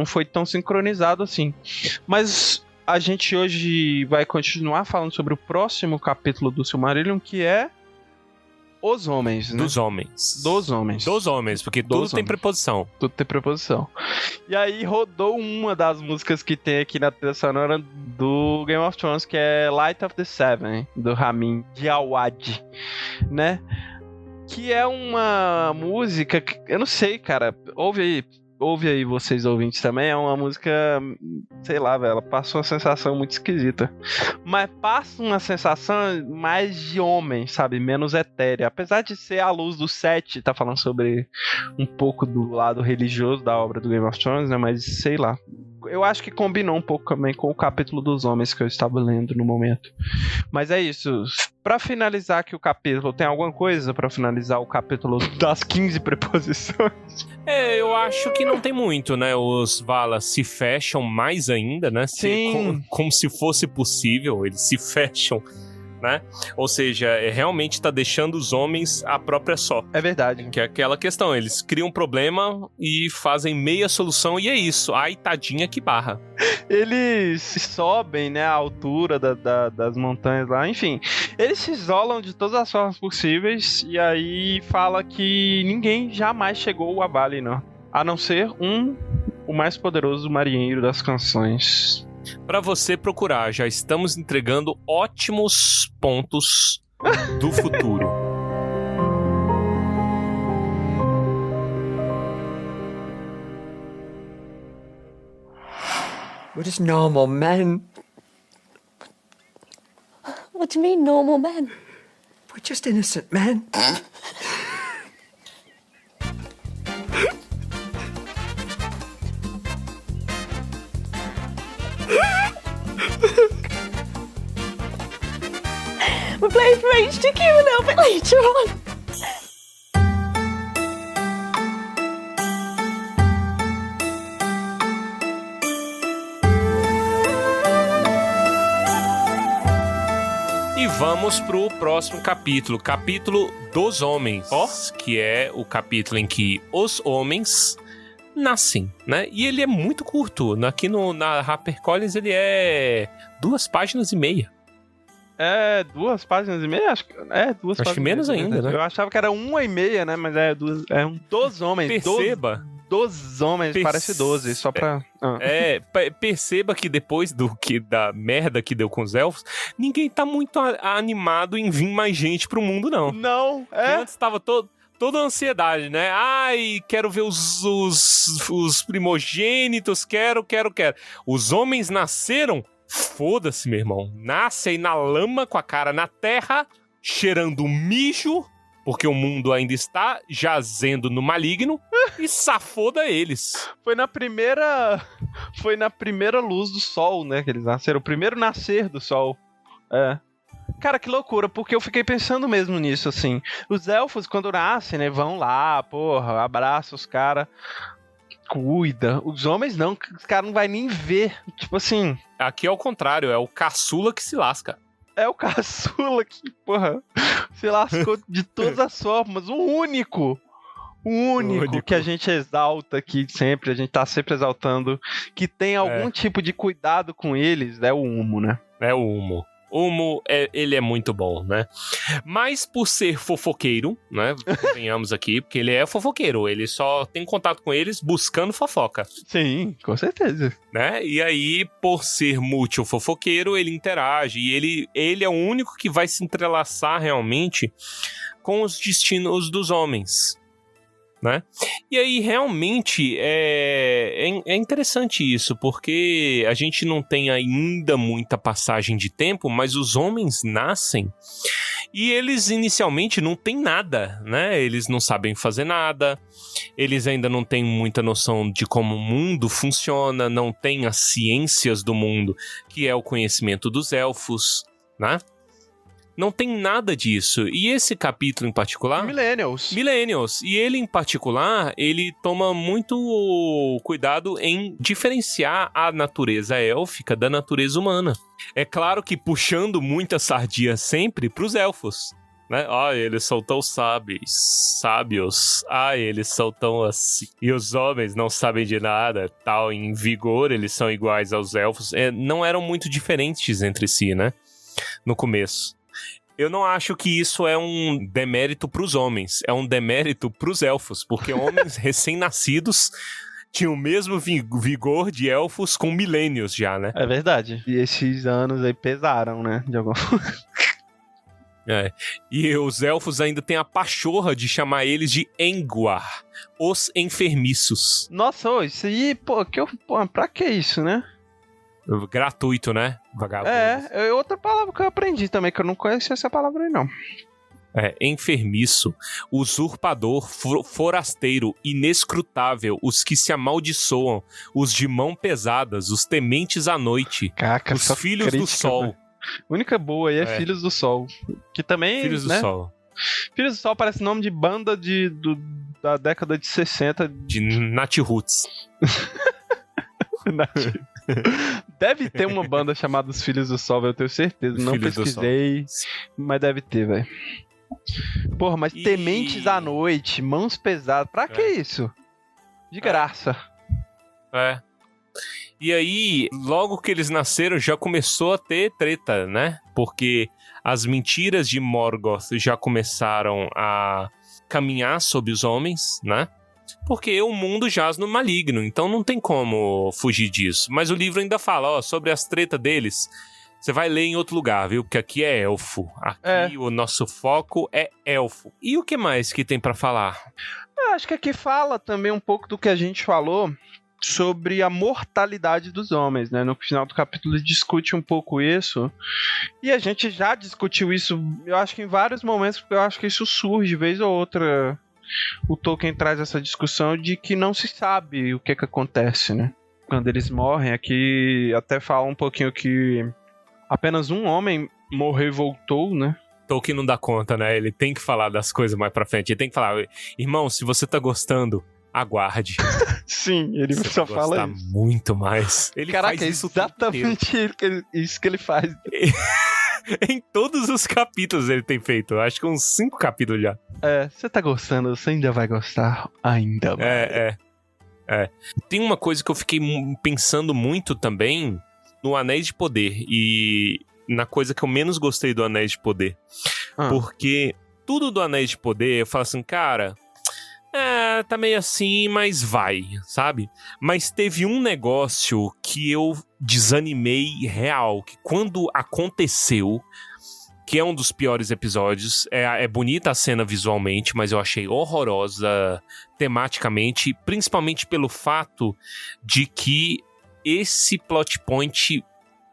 foi tão sincronizado assim. Mas a gente hoje vai continuar falando sobre o próximo capítulo do Silmarillion, que é Os Homens, né? Dos homens, porque tudo tem preposição. Tudo tem preposição. E aí rodou uma das músicas que tem aqui na trilha sonora do Game of Thrones, que é Light of the Seven, do Ramin Djawadi, né? Que é uma música que, eu não sei, cara, ouve aí vocês ouvintes também, é uma música, sei lá, velho, ela passa uma sensação muito esquisita, mas passa uma sensação mais de homem, sabe, menos etérea, apesar de ser a luz do set, tá falando sobre um pouco do lado religioso da obra do Game of Thrones, né, mas sei lá, eu acho que combinou um pouco também com o capítulo dos homens que eu estava lendo no momento. Mas é isso. Pra finalizar aqui o capítulo, tem alguma coisa pra finalizar o capítulo das 15 preposições? Eu acho que não tem muito, né? Os Valas se fecham mais ainda, né? Sim. Como se fosse possível, eles se fecham, né? Ou seja, realmente tá deixando os homens a própria só. É verdade. Que é aquela questão, eles criam um problema e fazem meia solução e é isso. Ai, tadinha que barra. Eles sobem, né, a altura das montanhas lá, enfim. Eles se isolam de todas as formas possíveis e aí fala que ninguém jamais chegou a Valinor, a não ser o mais poderoso marinheiro das canções. Pra você procurar, já estamos entregando ótimos pontos do futuro. We're just normal men. to me normal men. We're just innocent men. We're playing for HDQ a little bit later on. E vamos pro próximo capítulo, capítulo dos homens, que é o capítulo em que os homens nascem, né? E ele é muito curto. Aqui na HarperCollins ele é 2 páginas e meia. É 2 páginas e meia? Acho que menos ainda, né? Eu achava que era 1,5, né? Mas é um dos homens. Perceba. Dos homens, parece 12, só pra... Perceba que depois da merda que deu com os elfos, ninguém tá muito animado em vir mais gente pro mundo, não. Não, Porque antes tava toda a ansiedade, né? Ai, quero ver os primogênitos, quero. Os homens nasceram, foda-se, meu irmão. Nasce aí na lama, com a cara na terra, cheirando mijo, porque o mundo ainda está jazendo no maligno, e safoda eles. Foi na primeira luz do sol, né, que eles nasceram. O primeiro nascer do sol. É. Cara, que loucura, porque eu fiquei pensando mesmo nisso, assim. Os elfos, quando nascem, né, vão lá, porra, abraça os caras, cuida. Os homens não, os caras não vai nem ver. Tipo assim... Aqui é o contrário, é o caçula que se lasca. É o caçula que, porra, se lascou de todas as formas. O único que a gente exalta aqui sempre, a gente tá sempre exaltando, que tem algum tipo de cuidado com eles, é o Humo, né? É o Humo. Humo, ele é muito bom, né? Mas por ser fofoqueiro, né? Venhamos aqui, porque ele é fofoqueiro. Ele só tem contato com eles buscando fofoca. Sim, com certeza. Né? E aí, por ser mútil fofoqueiro, ele interage. E ele é o único que vai se entrelaçar realmente com os destinos dos homens. Né? E aí realmente é interessante isso, porque a gente não tem ainda muita passagem de tempo, mas os homens nascem e eles inicialmente não têm nada, né? Eles não sabem fazer nada, eles ainda não têm muita noção de como o mundo funciona, não têm as ciências do mundo, que é o conhecimento dos elfos, né? Não tem nada disso. E esse capítulo em particular... Millennials. E ele em particular, ele toma muito cuidado em diferenciar a natureza élfica da natureza humana. É claro que puxando muita sardinha sempre pros elfos. Né? Eles são tão sábios. Eles são tão assim. E os homens não sabem de nada. Tal, em vigor, eles são iguais aos elfos. Não eram muito diferentes entre si, né? No começo. Eu não acho que isso é um demérito pros homens, é um demérito pros elfos, porque homens recém-nascidos tinham o mesmo vigor de elfos com milênios já, né? É verdade. E esses anos aí pesaram, né? De alguma forma. E os elfos ainda têm a pachorra de chamar eles de Engwar, os enfermiços. Nossa, isso aí, pra que isso, né? Gratuito, né? Vagabundo. É outra palavra que eu aprendi também, que eu não conhecia essa palavra aí, não. Enfermiço, usurpador, forasteiro, inescrutável, os que se amaldiçoam, os de mão pesadas, os tementes à noite, Caraca, os filhos do sol. Né? A única boa aí é Filhos do Sol. Que também, Filhos do Sol. Filhos do Sol parece nome de banda da década de 60. De Nat Roots. Deve ter uma banda chamada Os Filhos do Sol, eu tenho certeza. Não pesquisei, mas deve ter, velho. Porra, mas tementes à noite, mãos pesadas, pra que isso? De graça. E aí, logo que eles nasceram, já começou a ter treta, né? Porque as mentiras de Morgoth já começaram a caminhar sobre os homens, né? Porque o mundo jaz no maligno, então não tem como fugir disso. Mas o livro ainda fala, sobre as tretas deles. Você vai ler em outro lugar, viu? Porque aqui é elfo. Aqui o nosso foco é elfo. E o que mais que tem pra falar? Eu acho que aqui fala também um pouco do que a gente falou sobre a mortalidade dos homens, né? No final do capítulo ele discute um pouco isso, e a gente já discutiu isso, eu acho que em vários momentos, porque eu acho que isso surge, vez ou outra, o Tolkien traz essa discussão de que não se sabe o que acontece, né? Quando eles morrem, aqui até fala um pouquinho que apenas um homem morreu e voltou, né? Tolkien não dá conta, né? Ele tem que falar das coisas mais pra frente. Ele tem que falar, irmão, se você tá gostando, aguarde. Sim, ele Você só vai fala gostar isso. muito mais. Ele Caraca, faz é isso o tempo inteiro. exatamente isso que ele faz. Em todos os capítulos ele tem feito. Acho que uns 5 capítulos já. Você tá gostando, você ainda vai gostar, ainda vai. Tem uma coisa que eu fiquei pensando muito também no Anéis de Poder. E na coisa que eu menos gostei do Anéis de Poder. Porque tudo do Anéis de Poder, eu falo assim, cara, tá meio assim, mas vai, sabe? Mas teve um negócio que eu desanimei real, que quando aconteceu, que é um dos piores episódios, é bonita a cena visualmente, mas eu achei horrorosa tematicamente, principalmente pelo fato de que esse plot point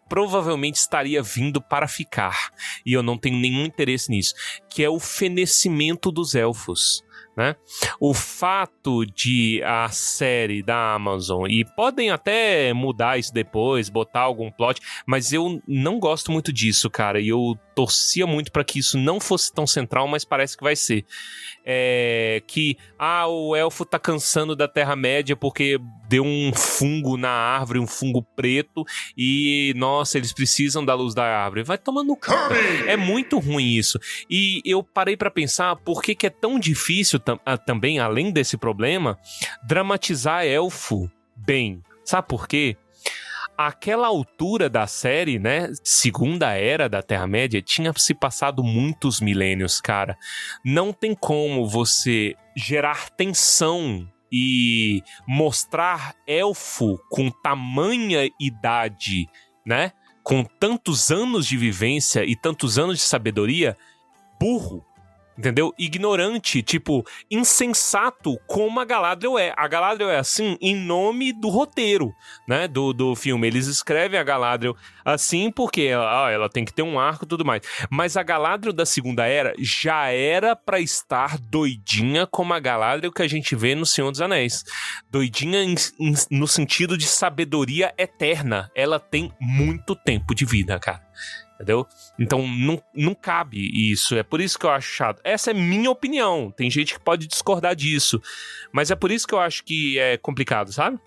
provavelmente estaria vindo para ficar, e eu não tenho nenhum interesse nisso, que é o fenecimento dos elfos, né? O fato de a série da Amazon, e podem até mudar isso depois, botar algum plot, mas eu não gosto muito disso, cara, e eu torcia muito para que isso não fosse tão central, mas parece que vai ser. Que o elfo tá cansando da Terra-média porque deu um fungo na árvore, um fungo preto, e nossa, eles precisam da luz da árvore. Vai tomar no cu. É muito ruim isso. E eu parei pra pensar por que é tão difícil também, além desse problema, dramatizar elfo bem. Sabe por quê? Aquela altura da série, né, Segunda Era da Terra-média, tinha se passado muitos milênios, cara. Não tem como você gerar tensão e mostrar elfo com tamanha idade, né, com tantos anos de vivência e tantos anos de sabedoria, burro. Entendeu? Ignorante, tipo, insensato como a Galadriel é. A Galadriel é assim em nome do roteiro, né, do filme. Eles escrevem a Galadriel assim porque ela tem que ter um arco e tudo mais. Mas a Galadriel da Segunda Era já era pra estar doidinha como a Galadriel que a gente vê no Senhor dos Anéis. Doidinha no sentido de sabedoria eterna. Ela tem muito tempo de vida, cara. Entendeu? Então não cabe isso, é por isso que eu acho chato. Essa é minha opinião, tem gente que pode discordar disso, mas é por isso que eu acho que é complicado, sabe?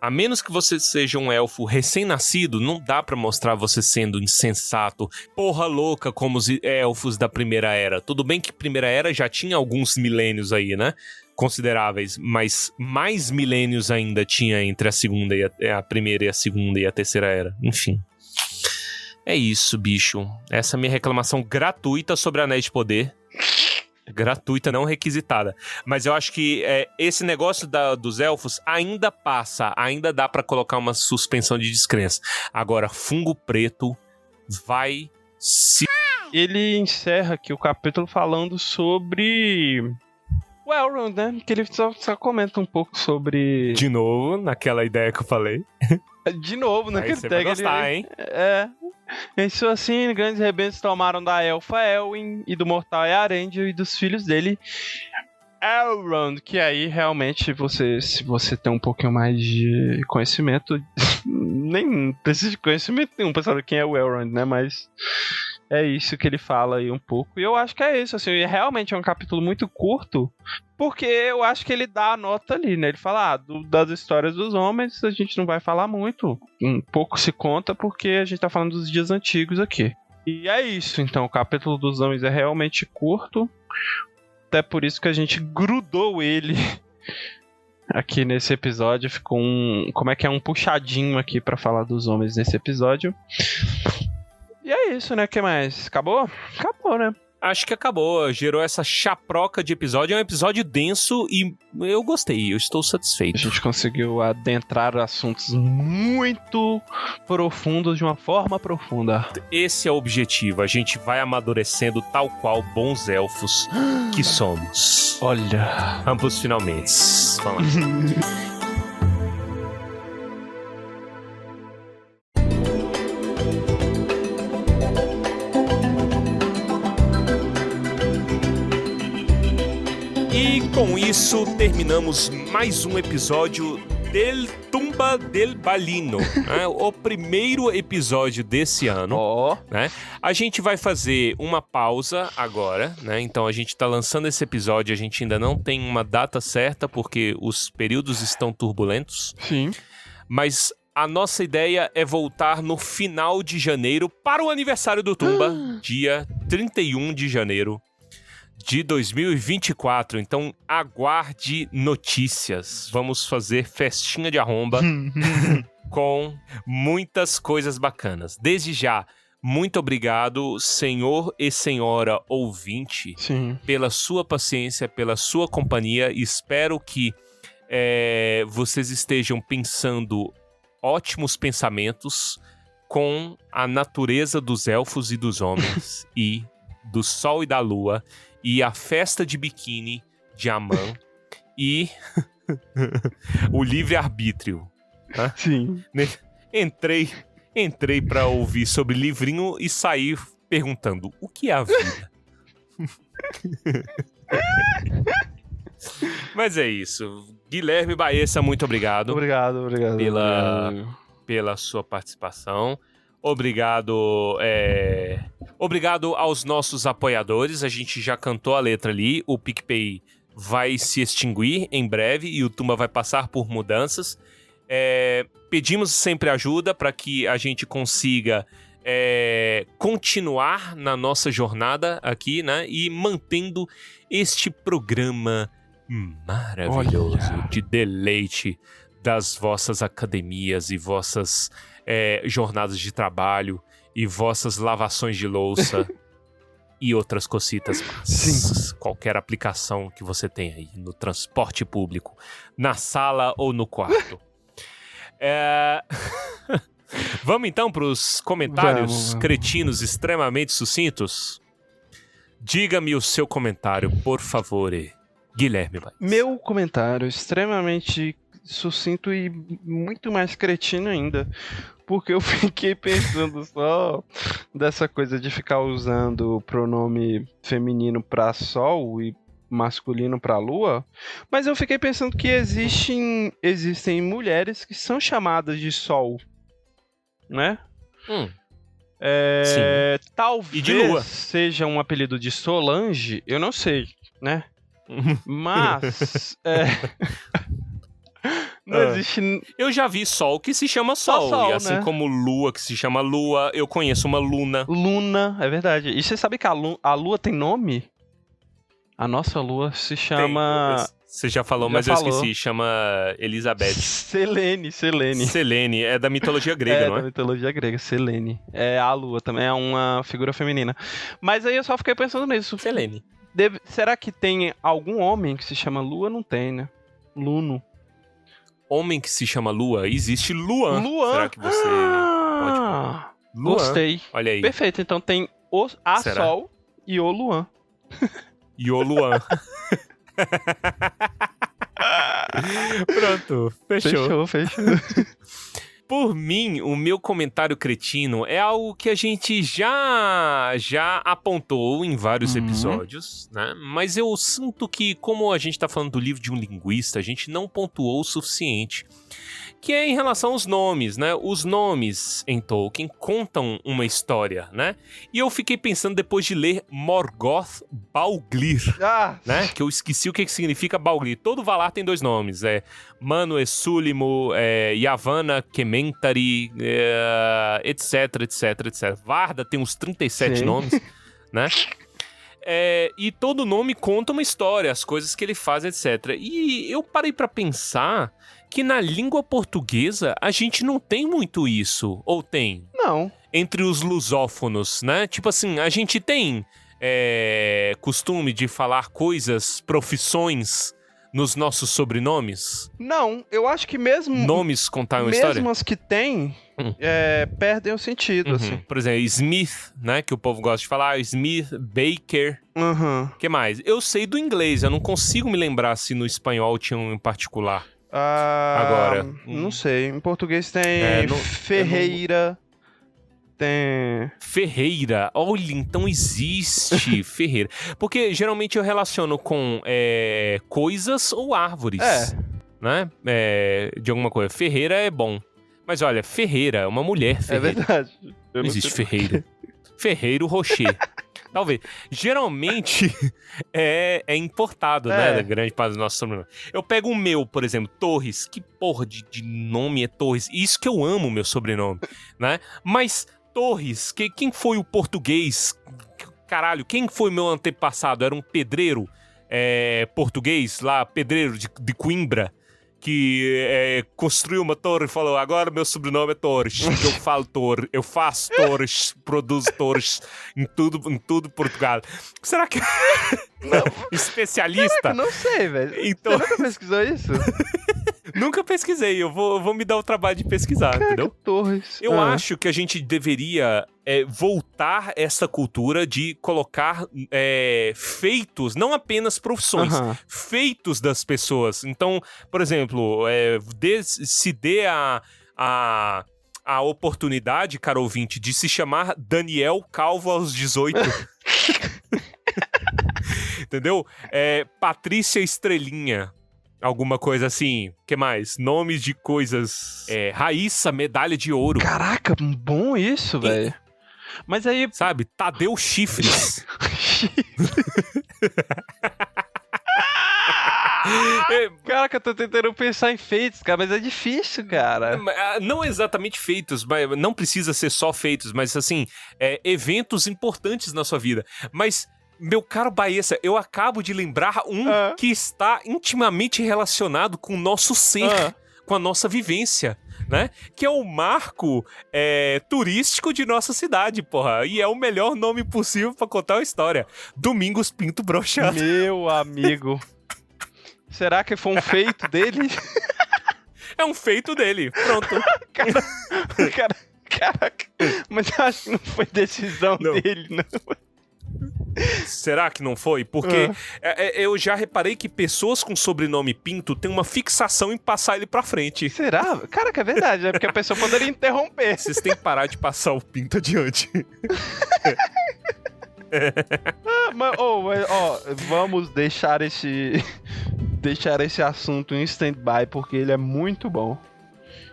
A menos que você seja um elfo recém-nascido, não dá pra mostrar você sendo insensato, porra louca como os elfos da Primeira Era. Tudo bem que Primeira Era já tinha alguns milênios aí, né? Consideráveis, mas mais milênios ainda tinha entre a Primeira e a Segunda e a Terceira Era, enfim. É isso, bicho. Essa é a minha reclamação gratuita sobre Anéis de Poder. Gratuita, não requisitada. Mas eu acho que esse negócio dos elfos ainda passa, ainda dá pra colocar uma suspensão de descrença. Agora, fungo preto vai se... Ele encerra aqui o capítulo falando sobre o Elrond, né? Que ele só comenta um pouco sobre... De novo, naquela ideia que eu falei. De novo, naquele você vai gostar, hein? Isso assim, grandes rebentos tomaram da elfa Elwin e do mortal Earendil e dos filhos dele Elrond, que aí realmente se você tem um pouquinho mais de conhecimento, nem precisa de conhecimento nenhum pra saber quem é o Elrond, né, mas é isso que ele fala aí um pouco, e eu acho que é isso, assim, realmente é um capítulo muito curto, porque eu acho que ele dá a nota ali, né, ele fala, das histórias dos homens a gente não vai falar muito, um pouco se conta, porque a gente tá falando dos dias antigos aqui. E é isso, então, o capítulo dos homens é realmente curto, até por isso que a gente grudou ele aqui nesse episódio, ficou um puxadinho aqui pra falar dos homens nesse episódio. E é isso, né? O que mais? Acabou? Acabou, né? Acho que acabou. Gerou essa chaproca de episódio. É um episódio denso e eu gostei. Eu estou satisfeito. A gente conseguiu adentrar assuntos muito profundos de uma forma profunda. Esse é o objetivo. A gente vai amadurecendo tal qual bons elfos que somos. Olha. Ambos finalmente. Vamos lá. com isso, terminamos mais um episódio del Tumba del Balino, né? O primeiro episódio desse ano, né? A gente vai fazer uma pausa agora, né? Então a gente tá lançando esse episódio, a gente ainda não tem uma data certa, porque os períodos estão turbulentos. Sim. Mas a nossa ideia é voltar no final de janeiro para o aniversário do Tumba, dia 31 de janeiro de 2024. Então, aguarde notícias. Vamos fazer festinha de arromba com muitas coisas bacanas. Desde já, muito obrigado, senhor e senhora ouvinte, Sim. pela sua paciência, pela sua companhia. Espero que vocês estejam pensando ótimos pensamentos com a natureza dos elfos e dos homens e do sol e da lua e a festa de biquíni de Amã e o livre-arbítrio. Tá? Sim. Entrei pra ouvir sobre livrinho e saí perguntando, o que é a vida? Mas é isso. Guilherme Baessa, muito obrigado. Obrigado. Pela sua participação. Obrigado aos nossos apoiadores. A gente já cantou a letra ali. O PicPay vai se extinguir em breve e o Tumba vai passar por mudanças. Pedimos sempre ajuda para que a gente consiga continuar na nossa jornada aqui, né? E mantendo este programa maravilhoso de deleite das vossas academias e vossas jornadas de trabalho e vossas lavações de louça e outras cocitas massas. Qualquer aplicação que você tenha aí no transporte público, na sala ou no quarto. Vamos então para os comentários cretinos extremamente sucintos? Diga-me o seu comentário, por favor, Guilherme Baez. Meu comentário extremamente sucinto e muito mais cretino ainda, porque eu fiquei pensando só dessa coisa de ficar usando o pronome feminino para sol e masculino para lua, mas eu fiquei pensando que existem mulheres que são chamadas de sol, né? Sim. Talvez E de lua. seja um apelido de Solange, eu não sei, né? Mas não existe. Eu já vi sol que se chama sol, Sol, e assim né? como lua que se chama lua, eu conheço uma luna. Luna, é verdade. E você sabe que a lua tem nome? A nossa lua se chama. Você já falou, Já mas falou. eu esqueci. Chama Elizabeth. Selene. Selene, é da mitologia grega, não da é? mitologia grega, Selene. É a lua também, é uma figura feminina. Mas aí eu só fiquei pensando nisso. Selene. Será que tem algum homem que se chama Lua? Não tem, né? Luno. Homem que se chama Lua, existe Luan. Luan. Será que você pode falar? Luan. Gostei. Olha aí. Perfeito, então tem a Será? Sol e o Luan. E o Luan. Pronto, fechou. Fechou. Por mim, o meu comentário cretino é algo que a gente já apontou em vários episódios, né? Mas eu sinto que, como a gente tá falando do livro de um linguista, a gente não pontuou o suficiente. Que é em relação aos nomes, né? Os nomes em Tolkien contam uma história, né? E eu fiquei pensando depois de ler Morgoth Bauglir, né? Que eu esqueci o que significa Bauglir. Todo Valar tem dois nomes, Manu Esúlimo, Yavanna Kementari, etc. Varda tem uns 37 Sim. nomes, né? E todo nome conta uma história, as coisas que ele faz, etc. E eu parei pra pensar que na língua portuguesa a gente não tem muito isso, ou tem? Não. Entre os lusófonos, né? Tipo assim, a gente tem costume de falar coisas, profissões nos nossos sobrenomes? Não, eu acho que mesmo... Nomes contar uma história? Mesmo as que tem, perdem o sentido, assim. Por exemplo, Smith, né? Que o povo gosta de falar. Smith, Baker. Uhum. O que mais? Eu sei do inglês, eu não consigo me lembrar se no espanhol tinha um em particular. Agora. Não sei. Em português tem Ferreira, tem... Ferreira. Olha, então existe Ferreira. Porque geralmente eu relaciono com coisas ou árvores. Né? De alguma coisa. Ferreira é bom. Mas olha, Ferreira é uma mulher Ferreira. É verdade. Não existe Ferreira. Ferreiro Rocher. Talvez. Geralmente é importado, né? Da grande parte dos nossos sobrenomes. Eu pego o meu, por exemplo, Torres. Que porra de nome é Torres? Isso que eu amo, meu sobrenome, né? Mas Torres, quem foi o português? Caralho, quem foi meu antepassado? Era um pedreiro português lá, pedreiro de Coimbra, que construiu uma torre e falou, agora meu sobrenome é Torres, eu falo Torres, eu faço Torres, produzo Torres em tudo Portugal. Será que... Não. Especialista? Caraca, não sei, velho. Então... Você nunca pesquisou isso? Nunca pesquisei, eu vou me dar o trabalho de pesquisar, Caraca, entendeu? Torres. Eu acho que a gente deveria voltar essa cultura de colocar feitos, não apenas profissões, feitos das pessoas. Então, por exemplo, se dê a oportunidade, caro ouvinte, de se chamar Daniel Calvo aos 18. Entendeu? Patrícia Estrelinha. Alguma coisa assim. Que mais? Nomes de coisas. Raíssa, medalha de ouro. Caraca, bom isso, velho. Mas aí... Sabe? Tadeu Chifres. Caraca, eu tô tentando pensar em feitos, cara, mas é difícil, cara. Não exatamente feitos, mas não precisa ser só feitos, mas assim, eventos importantes na sua vida. Mas... Meu caro Baessa, eu acabo de lembrar que está intimamente relacionado com o nosso ser, com a nossa vivência, né? Que é o marco turístico de nossa cidade, porra. E é o melhor nome possível pra contar uma história. Domingos Pinto Brochado. Meu amigo. Será que foi um feito dele? É um feito dele, pronto. Caraca. Mas eu acho que não foi decisão dele, não. Será que não foi? Porque eu já reparei que pessoas com sobrenome Pinto têm uma fixação em passar ele pra frente. Será? Caraca, é verdade, porque a pessoa poderia interromper. Vocês têm que parar de passar o Pinto adiante. Vamos deixar esse assunto em stand-by, porque ele é muito bom.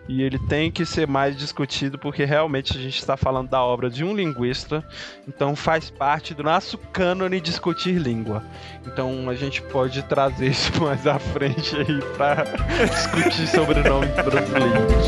E ele tem que ser mais discutido, porque realmente a gente está falando da obra de um linguista, então faz parte do nosso cânone discutir língua. Então a gente pode trazer isso mais à frente aí para discutir sobrenomes brasileiros.